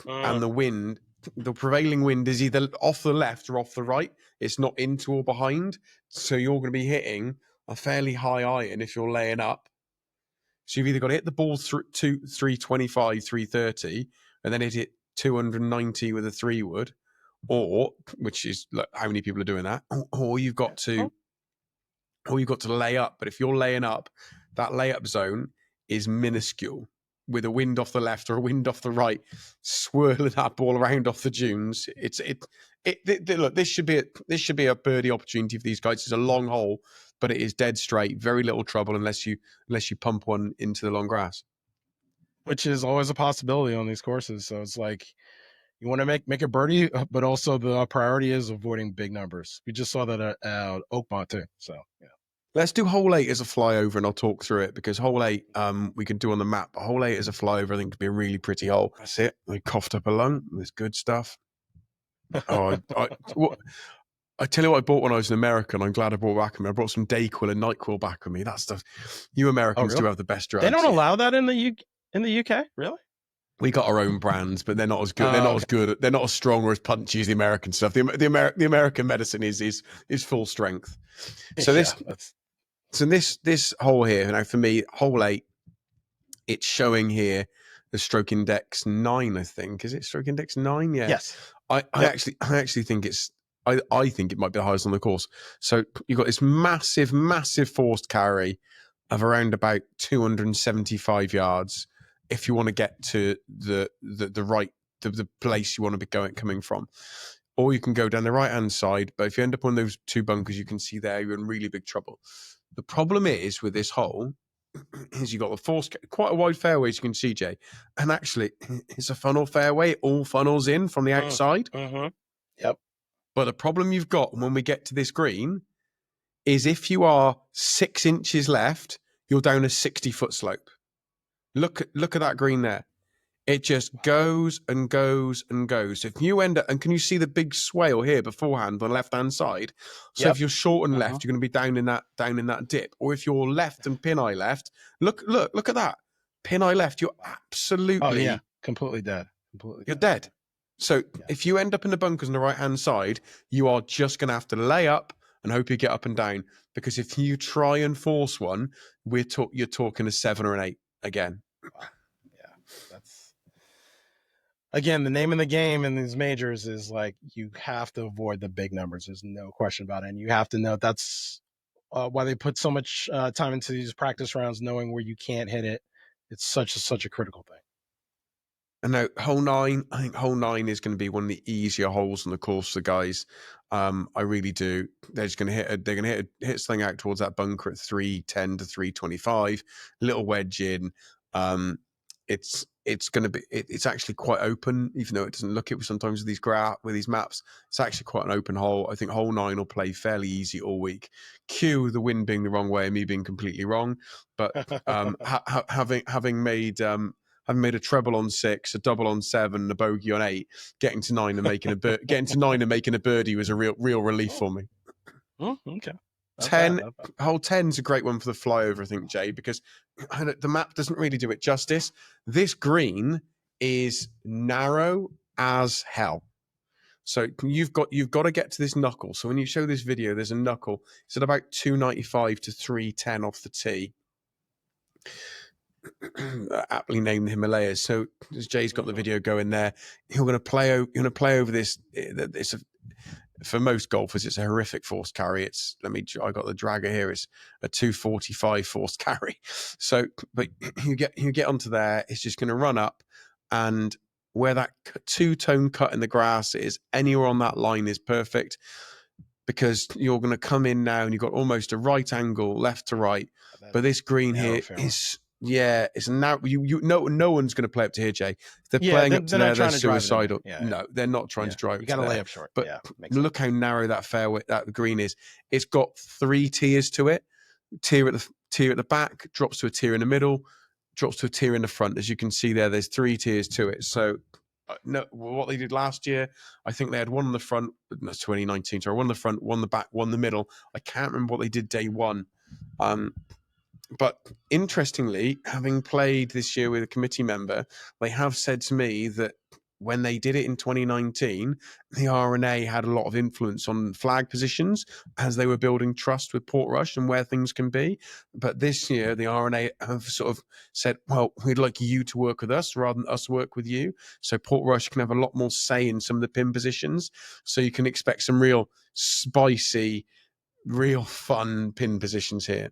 Speaker 1: And the prevailing wind is either off the left or off the right. It's not into or behind. So you're going to be hitting a fairly high iron if you're laying up. So you've either got to hit the ball through 325, 330, and then hit it 290 with a 3-wood, or, which is, look, how many people are doing that? Or you've got to lay up. But if you're laying up, that layup zone is minuscule, with a wind off the left or a wind off the right, swirling that ball around off the dunes. Look, this should be a birdie opportunity for these guys. It's a long hole, but it is dead straight, very little trouble unless you pump one into the long grass,
Speaker 2: which is always a possibility on these courses. So it's like you want to make a birdie, but also the priority is avoiding big numbers. We just saw that at Oakmont too. So yeah.
Speaker 1: Let's do hole 8 as a flyover, and I'll talk through it, because hole 8 we can do on the map. But hole 8 as a flyover, I think, could be a really pretty hole. That's it. I coughed up a lung. There's good stuff. I tell you what I bought when I was in America, and I'm glad I brought back with me. I brought some Dayquil and NyQuil back with me. That stuff. You Americans do have the best drugs.
Speaker 2: They don't allow that in the UK, really?
Speaker 1: We got our own brands, but they're not as good. They're not as good. They're not as strong or as punchy as the American stuff. The American medicine is full strength. So this hole here, you know, for me, hole 8, it's showing here the stroke index 9. I think, is it stroke index 9? Yeah.
Speaker 2: Yes.
Speaker 1: I actually think it's. I think it might be the highest on the course. So you've got this massive forced carry of around about 275 yards. If you want to get to the place you want to be coming from, or you can go down the right hand side. But if you end up on those 2 bunkers, you can see there, you're in really big trouble. The problem is with this hole is you've got the force, quite a wide fairway, as you can see, Jay, and actually it's a funnel fairway. All funnels in from the outside.
Speaker 2: Yep.
Speaker 1: But the problem you've got when we get to this green is if you are 6 inches left, you're down a 60-foot slope. Look at that green there. It just goes and goes and goes. If you end up, and can you see the big swale here beforehand on the left-hand side? So if you're short and left, you're going to be down in that dip. Or if you're left and pin eye left, look at that. Pin eye left, you're absolutely
Speaker 2: completely dead.
Speaker 1: You're dead. So if you end up in the bunkers on the right-hand side, you are just going to have to lay up and hope you get up and down. Because if you try and force one, you're talking a 7 or an 8 again.
Speaker 2: That's, again, the name of the game in these majors is like, you have to avoid the big numbers. There's no question about it. And you have to know that's why they put so much time into these practice rounds, knowing where you can't hit it. It's such a critical thing.
Speaker 1: And now hole 9, I think hole 9 is going to be one of the easier holes on the course for the guys. I really do. They're just going to hit something out towards that bunker at 310 to 325, little wedge in. It's going to be. It's actually quite open, even though it doesn't look it sometimes with these maps. It's actually quite an open hole. I think hole 9 will play fairly easy all week. Cue the wind being the wrong way and me being completely wrong, but having made a treble on 6, a double on 7, and a bogey on 8, getting to 9 and making a birdie was a real relief for me.
Speaker 2: Okay.
Speaker 1: Hole 10 is a great one for the flyover, I think, Jay, because the map doesn't really do it justice. This green is narrow as hell. So you've got to get to this knuckle. So when you show this video, there's a knuckle. It's at about 295 to 310 off the tee. Aptly named the Himalayas. So as Jay's got the video going there, you're going to play over this. for most golfers, it's a horrific forced carry. I got the dragger here. It's a 245 forced carry. So, but you get onto there, it's just going to run up, and where that two-tone cut in the grass is, anywhere on that line is perfect, because you're going to come in now and you've got almost a right angle left to right. But this green here is, it's now no one's going to play up to here, Jay. If they're playing up to there, they're suicidal. No, they're not trying to drive.
Speaker 2: You got to lay up short.
Speaker 1: But look how narrow that fairway, that green is. It's got 3 tiers to it. Tier at the back, drops to a tier in the middle, drops to a tier in the front. As you can see there, there's 3 tiers to it. So no, what they did last year, I think they had one on the front. That's 2019. Sorry, one on the front, one on the back, one in the middle. I can't remember what they did day one. But interestingly, having played this year with a committee member, they have said to me that when they did it in 2019, the R&A had a lot of influence on flag positions as they were building trust with Portrush and where things can be. But this year, the R&A have sort of said, well, we'd like you to work with us rather than us work with you. So Portrush can have a lot more say in some of the pin positions. So you can expect some real spicy, real fun pin positions here.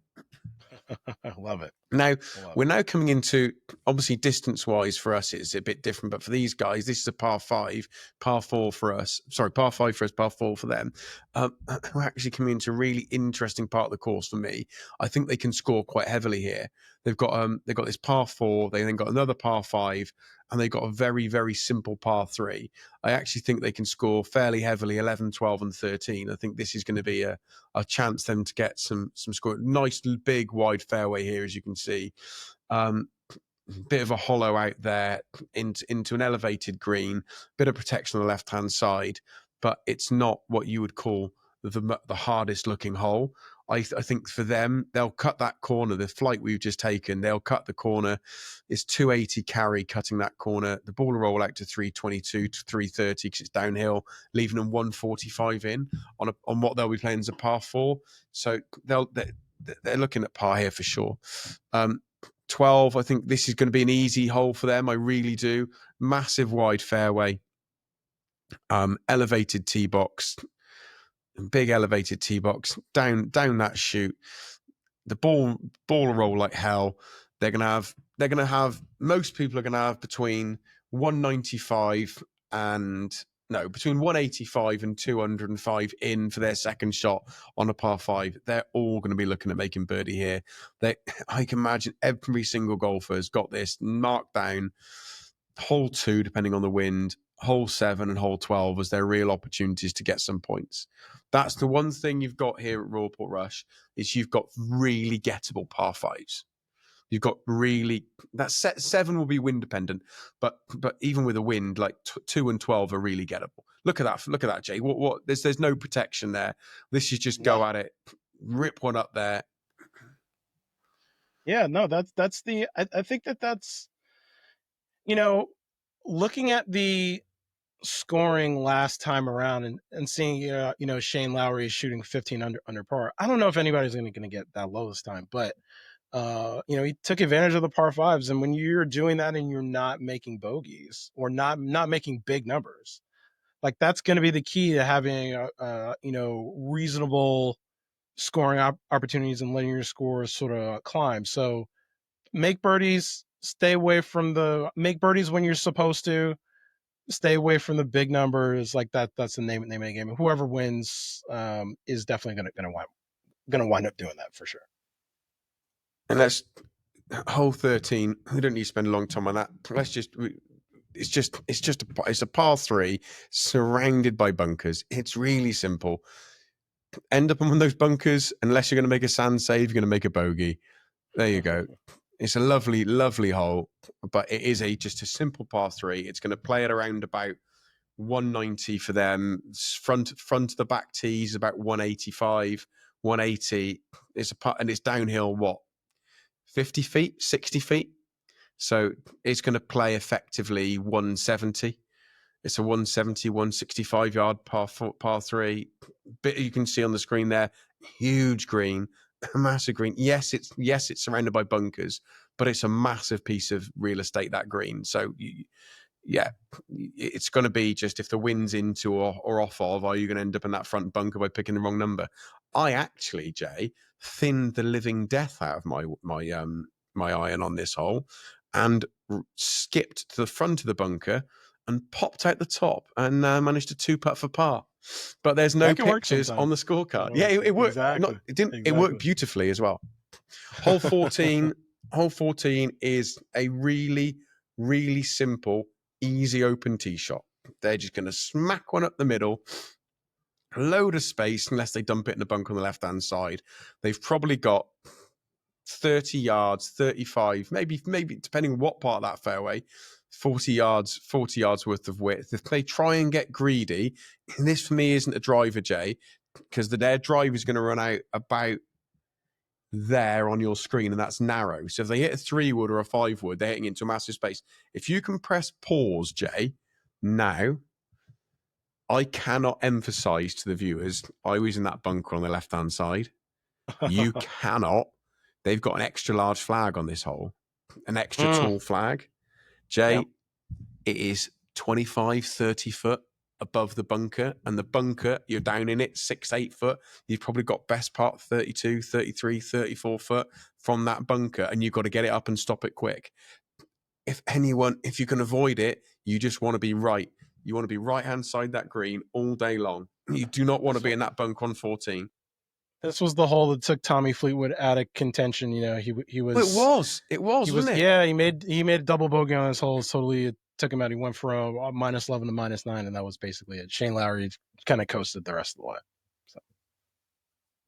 Speaker 2: I love it.
Speaker 1: Now, we're now coming into, obviously distance-wise for us, it's a bit different, but for these guys, this is a par 5, par 4 for us. Sorry, par 5 for us, par 4 for them. We're actually coming into a really interesting part of the course for me. I think they can score quite heavily here. They've got this par 4, they then got another par 5, and they've got a very, very simple par 3. I actually think they can score fairly heavily, 11, 12, and 13. I think this is going to be a chance them to get some score. Nice, big, wide fairway here, as you can see. Bit of a hollow out there into an elevated green, bit of protection on the left-hand side, but it's not what you would call the hardest looking hole. I think for them, they'll cut that corner. The flight we've just taken, they'll cut the corner. It's 280 carry cutting that corner. The ball will roll out to 322 to 330 because it's downhill, leaving them 145 in on what they'll be playing as a par 4. So they're looking at par here for sure. 12, I think this is going to be an easy hole for them. I really do. Massive wide fairway, elevated tee box. Big elevated tee box down that chute. The ball will roll like hell. They're gonna have most people are gonna have between 185 between 185 and 205 in for their second shot on a par 5. They're all going to be looking at making birdie here. I can imagine every single golfer has got this marked down. Hole 2, depending on the wind, hole 7 and hole 12 as their real opportunities to get some points. That's the one thing you've got here at Royal Portrush is you've got really gettable par 5s. You've got really that set 7 will be wind dependent, but even with a wind, like 2 and 12 are really gettable. Look at that, Jay. What? There's no protection there. This is just go at it, rip one up there.
Speaker 2: Yeah, no, that's the. I think that's, looking at the scoring last time around and seeing Shane Lowry is shooting 15 under par. I don't know if anybody's going to get that low this time, but he took advantage of the par 5s, and when you're doing that and you're not making bogeys or not making big numbers, like that's going to be the key to having reasonable scoring opportunities and letting your scores sort of climb. So make birdies, make birdies when you're supposed to. Stay away from the big numbers like that. That's the name of the game. Whoever wins is definitely gonna wind up doing that for sure.
Speaker 1: And that's hole 13. We don't need to spend a long time on that. It's a par 3 surrounded by bunkers. It's really simple. End up on one of those bunkers, unless you're going to make a sand save, you're going to make a bogey. There you go. It's a lovely, lovely hole, but it is just a simple par 3. It's going to play at around about 190 for them. Front of the back tees about 185, 180. And it's downhill 50 feet, 60 feet. So it's going to play effectively 170. It's a 170, 165 yard par 3. Bit you can see on the screen there, huge green. Massive green. Yes, it's surrounded by bunkers, but it's a massive piece of real estate, that green. So yeah, it's going to be just if the wind's into or off of, are you going to end up in that front bunker by picking the wrong number? I actually, Jay, thinned the living death out of my iron on this hole and skipped to the front of the bunker and popped out the top and managed to 2-putt for par. But there's no pictures on the scorecard. Yeah, it worked.
Speaker 2: Exactly.
Speaker 1: It worked beautifully as well. Hole 14. Hole 14 is a really, really simple, easy open tee shot. They're just going to smack one up the middle, a load of space, unless they dump it in the bunker on the left-hand side. They've probably got 30 yards, 35, maybe depending on what part of that fairway, 40 yards worth of width. If they try and get greedy, and this for me isn't a driver, Jay, because their drive is going to run out about there on your screen, and that's narrow. So if they hit a 3-wood or a 5-wood, they're hitting into a massive space. If you can press pause, Jay, now, I cannot emphasize to the viewers, I was in that bunker on the left-hand side. You cannot. They've got an extra large flag on this hole, an extra tall flag. Jay, It is 25, 30 foot above the bunker, and the bunker, you're down in it 6-8 foot. You've probably got best part 32, 33, 34 foot from that bunker, and you've got to get it up and stop it quick. If you can avoid it, you just want to be right. You want to be right-hand side that green all day long. You do not want to be in that bunker on 14.
Speaker 2: This was the hole that took Tommy Fleetwood out of contention. You know, he was.
Speaker 1: Well, it was, wasn't it?
Speaker 2: Yeah, he made a double bogey on his hole. Totally, it took him out. He went from -11 to -9, and that was basically it. Shane Lowry kind of coasted the rest of the way. So.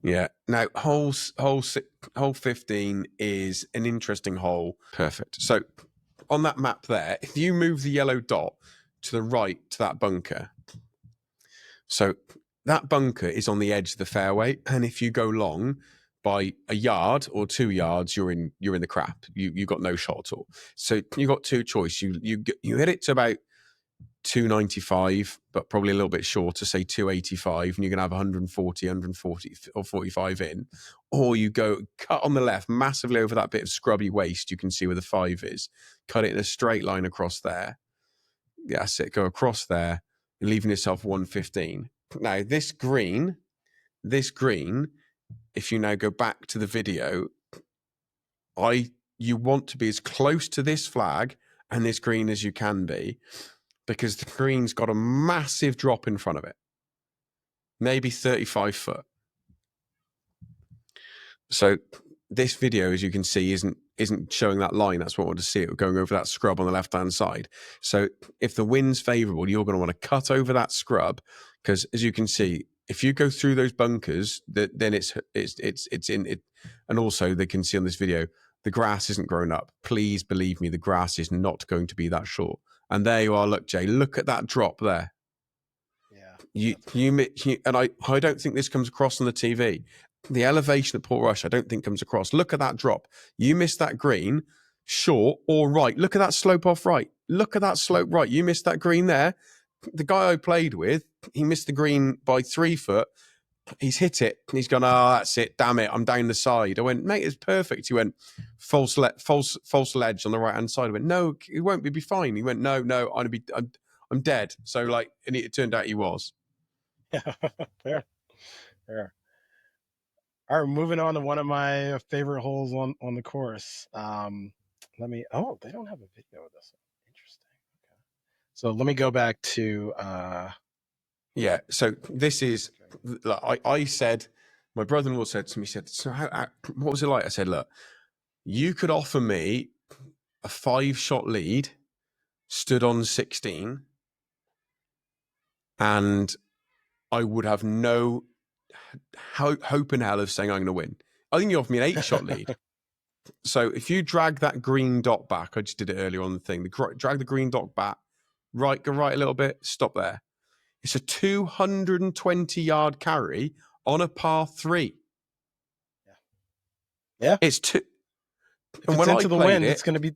Speaker 1: Yeah. Now, hole 15 is an interesting hole. Perfect. So, on that map there, if you move the yellow dot to the right to that bunker, so that bunker is on the edge of the fairway, and if you go long by a yard or 2 yards, you're in the crap. You got no shot at all. So you got two choice. You hit it to about 295, but probably a little bit shorter, say 285, and you're gonna have 140 or 45 in, or you go cut on the left massively over that bit of scrubby waste. You can see where the 5 is. Cut it in a straight line across there. Yeah, that's it. Go across there, leaving yourself 115. Now, this green, if you now go back to the video, you want to be as close to this flag and this green as you can be, because the green's got a massive drop in front of it, maybe 35 foot. So this video, as you can see, isn't showing that line. That's what I want to see. It going over that scrub on the left-hand side. So if the wind's favorable, you're going to want to cut over that scrub, because as you can see, if you go through those bunkers, then it's in it. And also they can see on this video, the grass isn't grown up. Please believe me, the grass is not going to be that short. And there you are. Look, Jay, look at that drop there. Yeah. And I don't think this comes across on the TV. The elevation at Portrush, I don't think comes across. Look at that drop. You missed that green, short or right. Look at that slope off right. Look at that slope right. You missed that green there. The guy I played with, he missed the green by 3 foot. He's hit it. He's gone, that's it. Damn it. I'm down the side. I went, mate, it's perfect. He went, false ledge on the right-hand side. I went, no, it won't be fine. He went, no, I'm dead. So, and it turned out he was.
Speaker 2: Yeah, fair. All right, moving on to one of my favorite holes on the course. They don't have a video of this. Interesting. Okay. So let me go back to.
Speaker 1: Yeah. So this is. I said, my brother-in-law said to me, he said, so what was it like? I said, look, you could offer me a 5-shot lead, stood on 16, and I would have no hope in hell of saying I'm going to win. I think you offered me an 8-shot lead. So if you drag that green dot back, I just did it earlier on the thing, drag the green dot back, go right a little bit, stop there. It's a 220-yard carry on a par 3.
Speaker 2: Yeah.
Speaker 1: It's two.
Speaker 2: And when into the wind, it's going to be.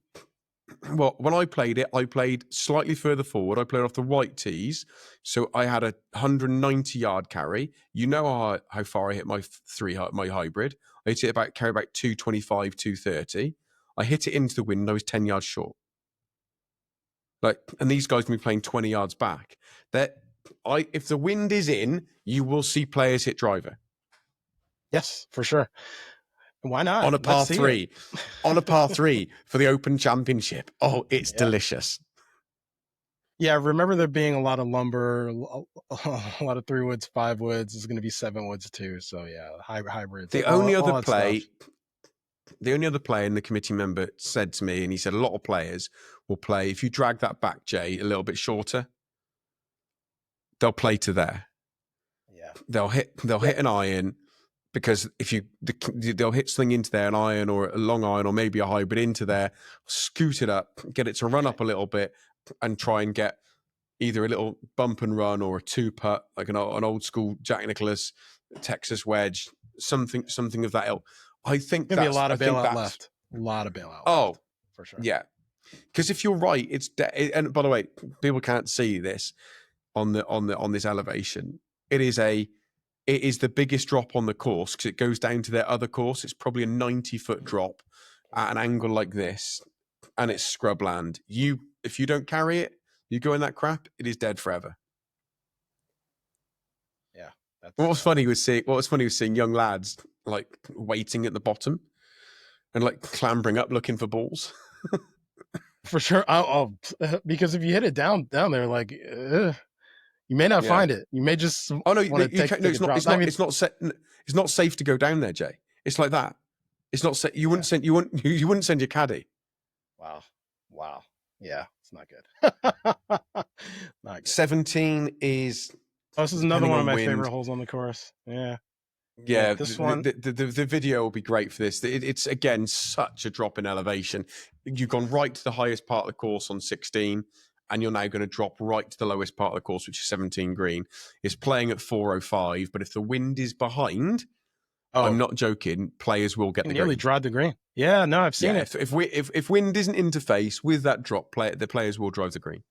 Speaker 1: Well, when I played slightly further forward. I played off the white tees. So I had a 190-yard carry. You know how far I hit my hybrid. I hit it carry about 225, 230. I hit it into the wind and I was 10 yards short. Like, and these guys can be playing 20 yards back. If the wind is in, you will see players hit driver.
Speaker 2: Yes, for sure. Why not?
Speaker 1: On a par three. On a par three for the Open Championship. Oh, it's delicious.
Speaker 2: Yeah, I remember there being a lot of lumber, a lot of 3 woods, 5 woods. There's going to be 7 woods too. So yeah, hybrids.
Speaker 1: The only other player and the committee member said to me, and he said a lot of players will play, if you drag that back, Jay, a little bit shorter, they'll play to there.
Speaker 2: Yeah.
Speaker 1: They'll hit an iron, because they'll hit something into there, an iron or a long iron or maybe a hybrid into there, scoot it up, get it to run up a little bit, and try and get either a little bump and run or a 2-putt, like an old school Jack Nicklaus Texas wedge, something of that ilk. I think
Speaker 2: there'll be a lot of bailout left. A lot of bailout.
Speaker 1: Oh,
Speaker 2: left, for sure.
Speaker 1: Yeah, because if you're right, and by the way, people can't see this on this elevation. It is the biggest drop on the course because it goes down to their other course. It's probably a 90-foot drop at an angle like this, and it's scrubland. If you don't carry it, you go in that crap, it is dead forever.
Speaker 2: Yeah.
Speaker 1: What was funny was seeing young lads like waiting at the bottom and like clambering up looking for balls.
Speaker 2: For sure. Because if you hit it down there, like you may not find it. You may just
Speaker 1: it's not safe to go down there, Jay. It's like that. It's not safe. You wouldn't send your caddy.
Speaker 2: Wow. Yeah, it's not good. Not good.
Speaker 1: 17 is.
Speaker 2: Oh, this is another one of my favorite holes on the course. Yeah.
Speaker 1: Yeah,
Speaker 2: this one.
Speaker 1: The video will be great for this. It's again such a drop in elevation. You've gone right to the highest part of the course on 16, and you're now going to drop right to the lowest part of the course, which is 17 green. It's playing at 405, but if the wind is behind, I'm not joking, players will get the
Speaker 2: nearly
Speaker 1: green.
Speaker 2: drive the green. Yeah, no, I've seen it.
Speaker 1: If wind isn't interface with that drop, the players will drive the green.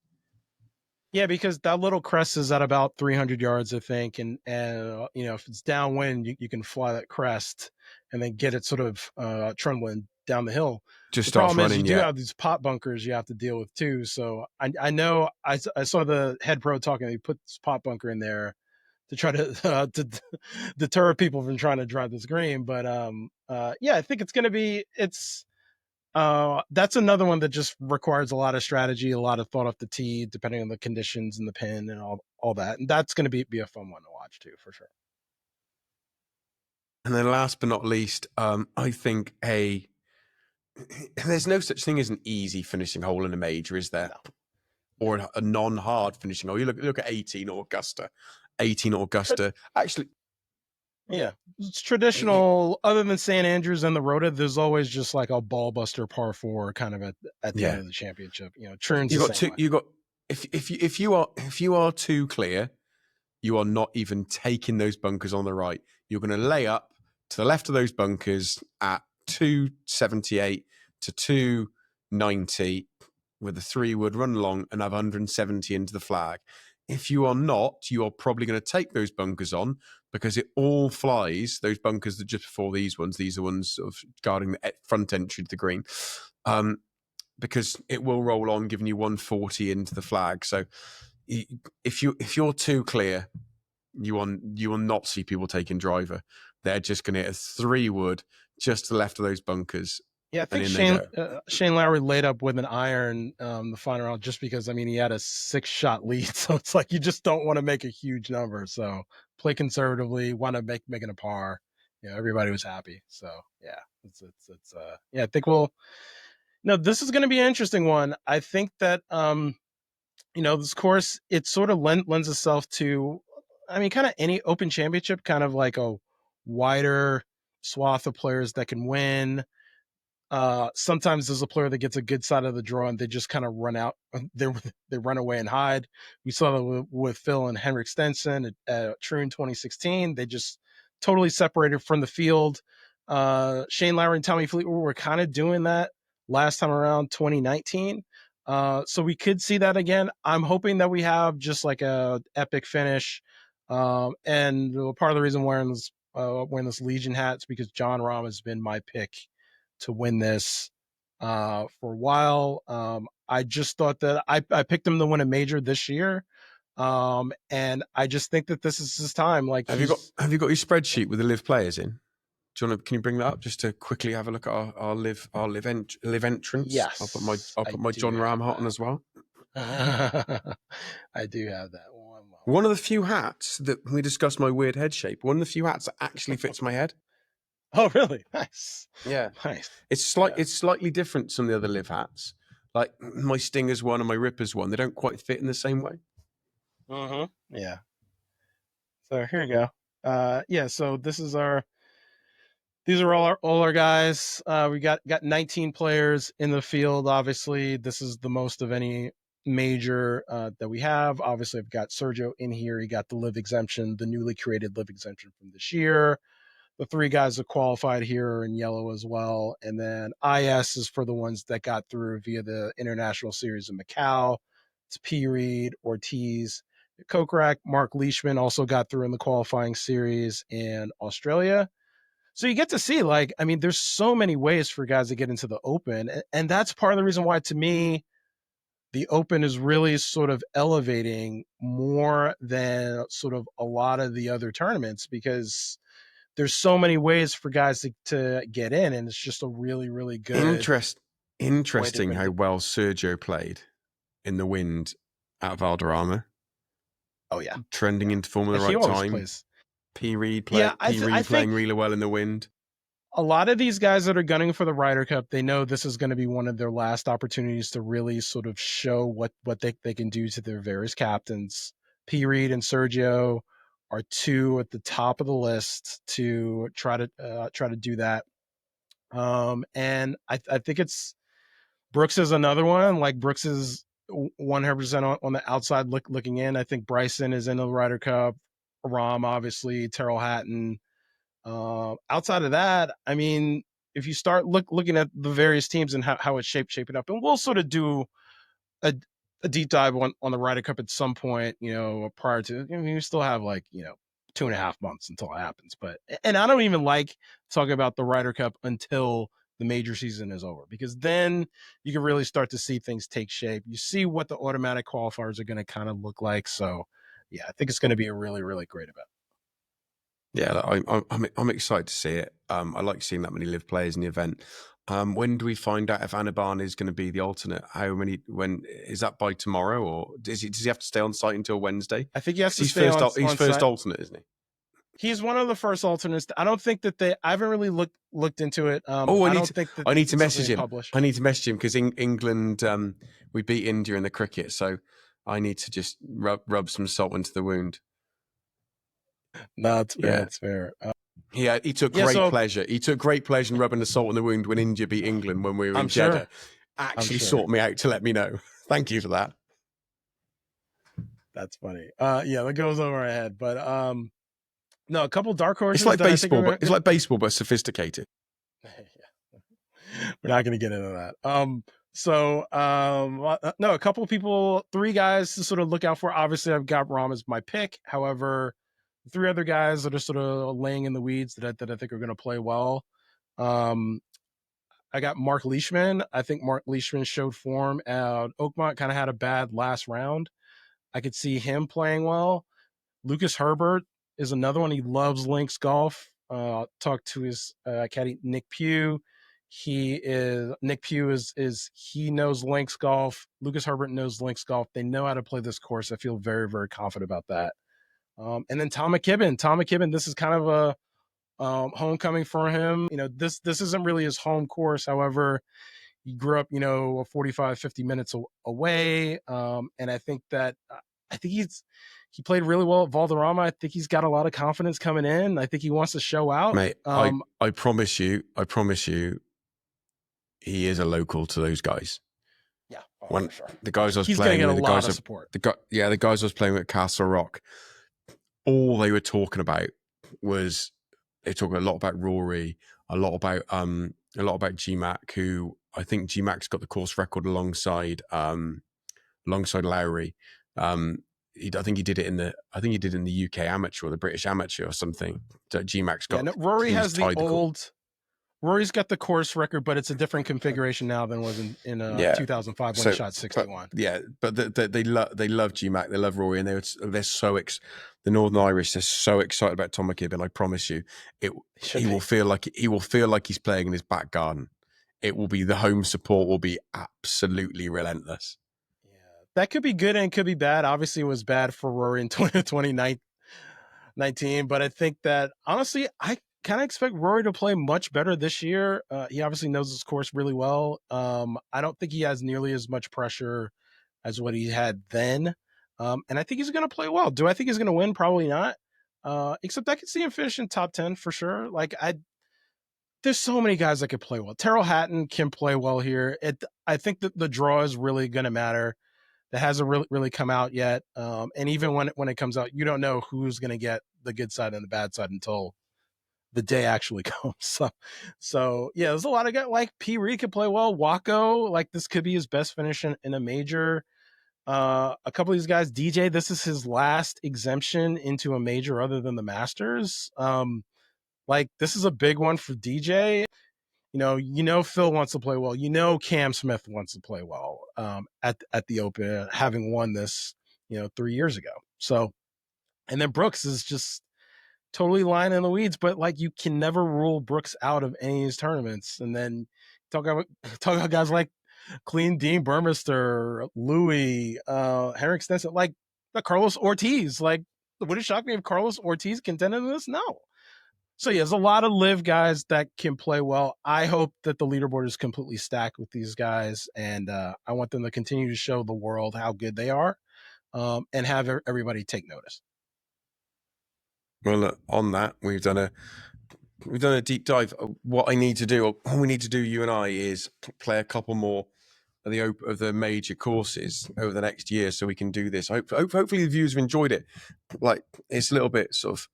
Speaker 2: Yeah, because that little crest is at about 300 yards, I think, and if it's downwind, you can fly that crest and then get it sort of trundling down the hill.
Speaker 1: Just
Speaker 2: the problem is you do have these pot bunkers you have to deal with too. So I know I saw the head pro talking. He put this pot bunker in there to try to deter people from trying to drive this green. But I think it's going to be that's another one that just requires a lot of strategy, a lot of thought off the tee, depending on the conditions and the pin and all that. And that's going to be a fun one to watch too, for sure.
Speaker 1: And then last but not least, I think there's no such thing as an easy finishing hole in a major, is there? No. Or a non-hard finishing hole. You look at 18 or Augusta. Actually,
Speaker 2: yeah, it's traditional. Other than St. Andrews and the Rota, there's always just like a ball buster par 4 kind of at the end of the championship. Troon's
Speaker 1: if you are too clear, you are not even taking those bunkers on the right. You're going to lay up to the left of those bunkers at 278 to 290 with a 3-wood run along and have 170 into the flag. If you are not, you are probably going to take those bunkers on because it all flies. Those bunkers that just before these ones, these are ones sort of guarding the front entry to the green, because it will roll on, giving you 140 into the flag. So if you're too clear, you will not see people taking driver. They're just going to hit a 3-wood just to the left of those bunkers.
Speaker 2: Yeah, I think Shane Lowry laid up with an iron the final round just because, he had a 6-shot lead. So it's like you just don't want to make a huge number. So play conservatively, want to making a par. Everybody was happy. So, yeah, I think this is going to be an interesting one. I think that, this course, it sort of lends itself to, kind of any Open Championship, kind of like a wider swath of players that can win. Sometimes there's a player that gets a good side of the draw and they just kind of run out. They run away and hide. We saw that with Phil and Henrik Stenson at Troon 2016. They just totally separated from the field. Shane Lowry and Tommy Fleetwood were kind of doing that last time around 2019. So we could see that again. I'm hoping that we have just like a epic finish. And part of the reason wearing this Legion hat is because Jon Rahm has been my pick to win this for a while. I just thought that I picked him to win a major this year. And I just think that this is his time. Like,
Speaker 1: have you got your spreadsheet with the live players in? Do you want to, can you bring that up just to quickly have a look at our live entrance?
Speaker 2: Yes,
Speaker 1: I'll put my Jon Rahm hat on as well.
Speaker 2: I do have that one.
Speaker 1: One of the few hats that we discussed my weird head shape. One of the few hats that actually fits my head.
Speaker 2: Oh, really? Nice.
Speaker 1: Yeah,
Speaker 2: nice.
Speaker 1: It's slightly different to some of the other live hats. Like my Stinger's one and my Ripper's one. They don't quite fit in the same way.
Speaker 2: Mm-hmm. Yeah. So here you go. Yeah. So this is these are all our guys. We got 19 players in the field. Obviously, this is the most of any major that we have. Obviously, I've got Sergio in here. He got the live exemption, the newly created live exemption from this year. The 3 guys that qualified here are in yellow as well. And then IS is for the ones that got through via the International Series of Macau. It's P. Reed, Ortiz, Kokrak, Mark Leishman also got through in the qualifying series in Australia. So you get to see, like, I mean, there's so many ways for guys to get into the Open. And that's part of the reason why, to me, the Open is really sort of elevating more than sort of a lot of the other tournaments, because there's so many ways for guys to get in, and it's just a really, really good.
Speaker 1: Interesting how well Sergio played in the wind at Valderrama.
Speaker 2: Oh yeah,
Speaker 1: trending into form at the right time.
Speaker 2: Plays.
Speaker 1: P. Reed playing really well in the wind.
Speaker 2: A lot of these guys that are gunning for the Ryder Cup, they know this is going to be one of their last opportunities to really sort of show what they can do to their various captains. P. Reed and Sergio are 2 at the top of the list to try to do that. And I think it's Brooks is another one. Like, Brooks is 100% on the outside looking in. I think Bryson is in the Ryder Cup. Rahm, obviously, Terrell Hatton. Outside of that, I mean, if you start looking at the various teams and how it's shaping up, and we'll sort of do a deep dive on the Ryder Cup at some point, prior to, I mean, we still have 2.5 months until it happens. And I don't even like talking about the Ryder Cup until the major season is over, because then you can really start to see things take shape. You see what the automatic qualifiers are going to kind of look like. So yeah, I think it's going to be a really, really great event.
Speaker 1: Yeah, I'm excited to see it. I like seeing that many live players in the event. When do we find out if Anaban is going to be the alternate? When is that, by tomorrow, or does he have to stay on site until Wednesday?
Speaker 2: I think he has to stay on site.
Speaker 1: He's first alternate, isn't he?
Speaker 2: He's one of the first alternates. I don't think that I haven't really looked into it.
Speaker 1: I need to message him. I need to message him because England, we beat India in the cricket, so I need to just rub some salt into the wound.
Speaker 2: No, it's fair. It's fair.
Speaker 1: He took great pleasure. He took great pleasure in rubbing the salt in the wound when India beat England when we were in Jeddah. Actually sought me out to let me know. Thank you for that.
Speaker 2: That's funny. Yeah, that goes over our head. But no, a couple dark horses.
Speaker 1: It's like baseball, it's like baseball, but sophisticated.
Speaker 2: We're not going to get into that. No, a couple of people, 3 guys to sort of look out for. Obviously, I've got Rahm as my pick. However, 3 other guys that are sort of laying in the weeds that I think are going to play well. I got Mark Leishman. I think Mark Leishman showed form at Oakmont, kind of had a bad last round. I could see him playing well. Lucas Herbert is another one. He loves links golf. Talked to his caddy, Nick Pugh. He knows links golf. Lucas Herbert knows links golf. They know how to play this course. I feel very, very confident about that. And then Tom McKibbin, this is kind of a homecoming for him. This isn't really his home course. However, he grew up, 45, 50 minutes away. And I think he played really well at Valderrama. I think he's got a lot of confidence coming in. I think he wants to show out.
Speaker 1: Mate, I promise you, he is a local to those guys.
Speaker 2: Yeah.
Speaker 1: When
Speaker 2: sure.
Speaker 1: The guys I was playing with, the guys I was playing with at Castle Rock, all they were talking about was, they talk a lot about Rory, a lot about GMAC, who I think GMAC's got the course record alongside Lowry. I think he did it in the UK amateur or the British amateur or something. So GMAC's got.
Speaker 2: Rory has the Rory's got the course record, but it's a different configuration now than was in 2005 when he shot 61.
Speaker 1: But they love GMAC, they love Rory, and they're so the Northern Irish, they're so excited about Tom McKibbin. I promise you, he will feel like he's playing in his back garden. It will be, the home support will be absolutely relentless.
Speaker 2: Yeah, that could be good and could be bad. Obviously, it was bad for Rory in 2019, but I think that honestly, I kind of expect Rory to play much better this year. He obviously knows his course really well. I don't think he has nearly as much pressure as what he had then. And I think he's going to play well. Do I think he's going to win? Probably not. Except I could see him finishing top 10 for sure. There's so many guys that could play well. Terrell Hatton can play well here. I think that the draw is really going to matter. That hasn't really come out yet. And even when it comes out, you don't know who's going to get the good side and the bad side until the day actually comes. So yeah, there's a lot of guys like P. Reed could play well. Waco, like this could be his best finish in a major. A couple of these guys, DJ, this is his last exemption into a major other than the Masters. This is a big one for DJ. Phil wants to play well. Cam Smith wants to play well at the Open, having won this, 3 years ago. So, and then Brooks is just totally lying in the weeds, but you can never rule Brooks out of any of these tournaments. And then talk about guys like Clean Dean Burmester, Louis, Henrik Stenson, the Carlos Ortiz. Would it shock me if Carlos Ortiz contended in this? No. So yeah, there's a lot of LIV guys that can play well. I hope that the leaderboard is completely stacked with these guys, and I want them to continue to show the world how good they are, and have everybody take notice.
Speaker 1: Well, look, on that, we've done a deep dive. What I need to do, or all we need to do, you and I, is play a couple more of the major courses over the next year, so we can do this. Hopefully the viewers have enjoyed it. It's a little bit sort of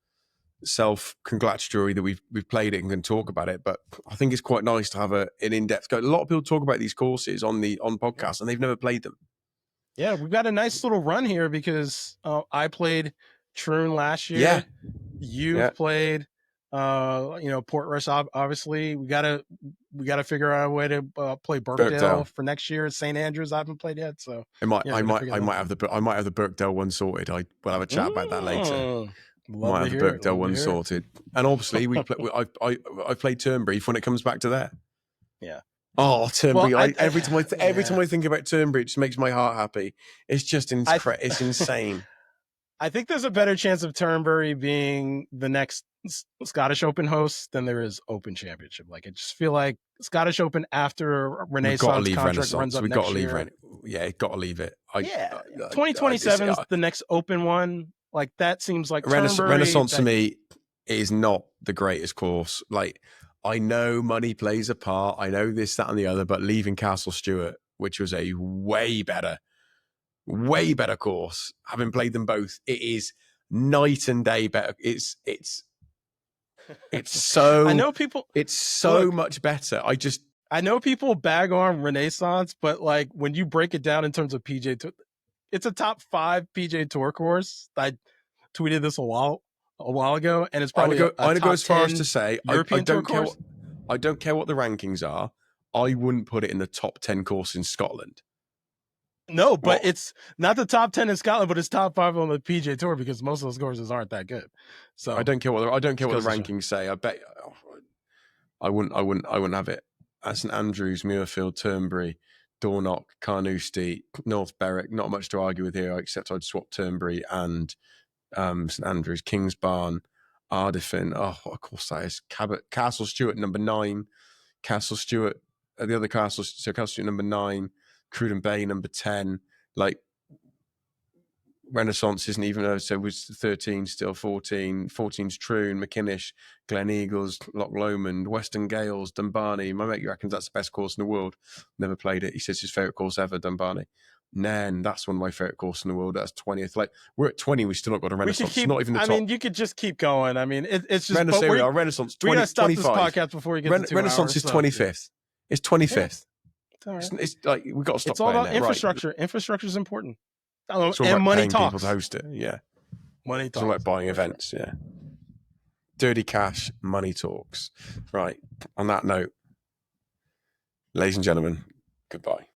Speaker 1: self-congratulatory that we've played it and can talk about it, but I think it's quite nice to have an in-depth go. A lot of people talk about these courses on podcasts, and they've never played them. Yeah,
Speaker 2: we've got a nice little run here because I played Troon last year.
Speaker 1: Yeah,
Speaker 2: you've played Portrush. Obviously, we gotta figure out a way to play Birkdale for next year. St. Andrews, I haven't played yet, so
Speaker 1: I might have the Birkdale one sorted. We'll have a chat about that later. Might have the Birkdale one sorted, and obviously I played Turnberry when it comes back to that.
Speaker 2: Yeah.
Speaker 1: Oh, Turnberry! Well, every time I think about Turnberry, it just makes my heart happy. It's just it's insane.
Speaker 2: I think there's a better chance of Turnberry being the next Scottish Open host than there is Open Championship. I just feel like Scottish Open after Renaissance contract runs up next year.
Speaker 1: Got to leave it.
Speaker 2: 2027 is the next Open one. That seems like
Speaker 1: Renaissance to me is not the greatest course. I know money plays a part. I know this, that, and the other, but leaving Castle Stewart, which was a way better course, having played them both, it is night and day better. It's so
Speaker 2: I know people,
Speaker 1: it's so much better.
Speaker 2: I know people bag on Renaissance, but when you break it down in terms of PJ Tour, it's a top 5 PJ Tour course. I tweeted this a while ago, and it's probably
Speaker 1: I'm gonna go as far as to say I don't care what the rankings are. I wouldn't put it in the top 10 course in Scotland.
Speaker 2: No, but it's not the top 10 in Scotland, but it's top 5 on the PJ Tour because most of those courses aren't that good. So
Speaker 1: I don't care what the rankings say. I bet I wouldn't have it. St Andrews, Muirfield, Turnberry, Dornoch, Carnoustie, North Berwick. Not much to argue with here, except I'd swap Turnberry and St Andrews, Kingsbarn, Ardifin. Oh, what a course that is. Castle Stewart, number 9. Castle Stewart, the other Castle Stewart, number 9. Cruden Bay, number 10. Renaissance isn't even, so it was 13, still 14. 14's Troon, McInnish, Glen Eagles, Loch Lomond, Western Gales, Dunbarney. My mate reckons that's the best course in the world. Never played it. He says his favourite course ever, Dunbarney. Nairn, that's one of my favourite courses in the world. That's 20th. We're at 20, we still not got a Renaissance. Not even the top.
Speaker 2: You could just keep going. It's just
Speaker 1: Renaissance 20,
Speaker 2: we gotta stop
Speaker 1: 25.
Speaker 2: This podcast before we get to 2
Speaker 1: Renaissance
Speaker 2: hours,
Speaker 1: is 25th. It's 25th.
Speaker 2: Yeah. It's,
Speaker 1: it's we've got to stop.
Speaker 2: It's all about
Speaker 1: there.
Speaker 2: infrastructure.
Speaker 1: Right.
Speaker 2: Infrastructure is important.
Speaker 1: It's all
Speaker 2: and
Speaker 1: about
Speaker 2: money
Speaker 1: paying
Speaker 2: talks.
Speaker 1: people to host it. Yeah.
Speaker 2: Money talks.
Speaker 1: It's all about buying events. Yeah. Dirty cash, money talks. Right. On that note, ladies and gentlemen, goodbye.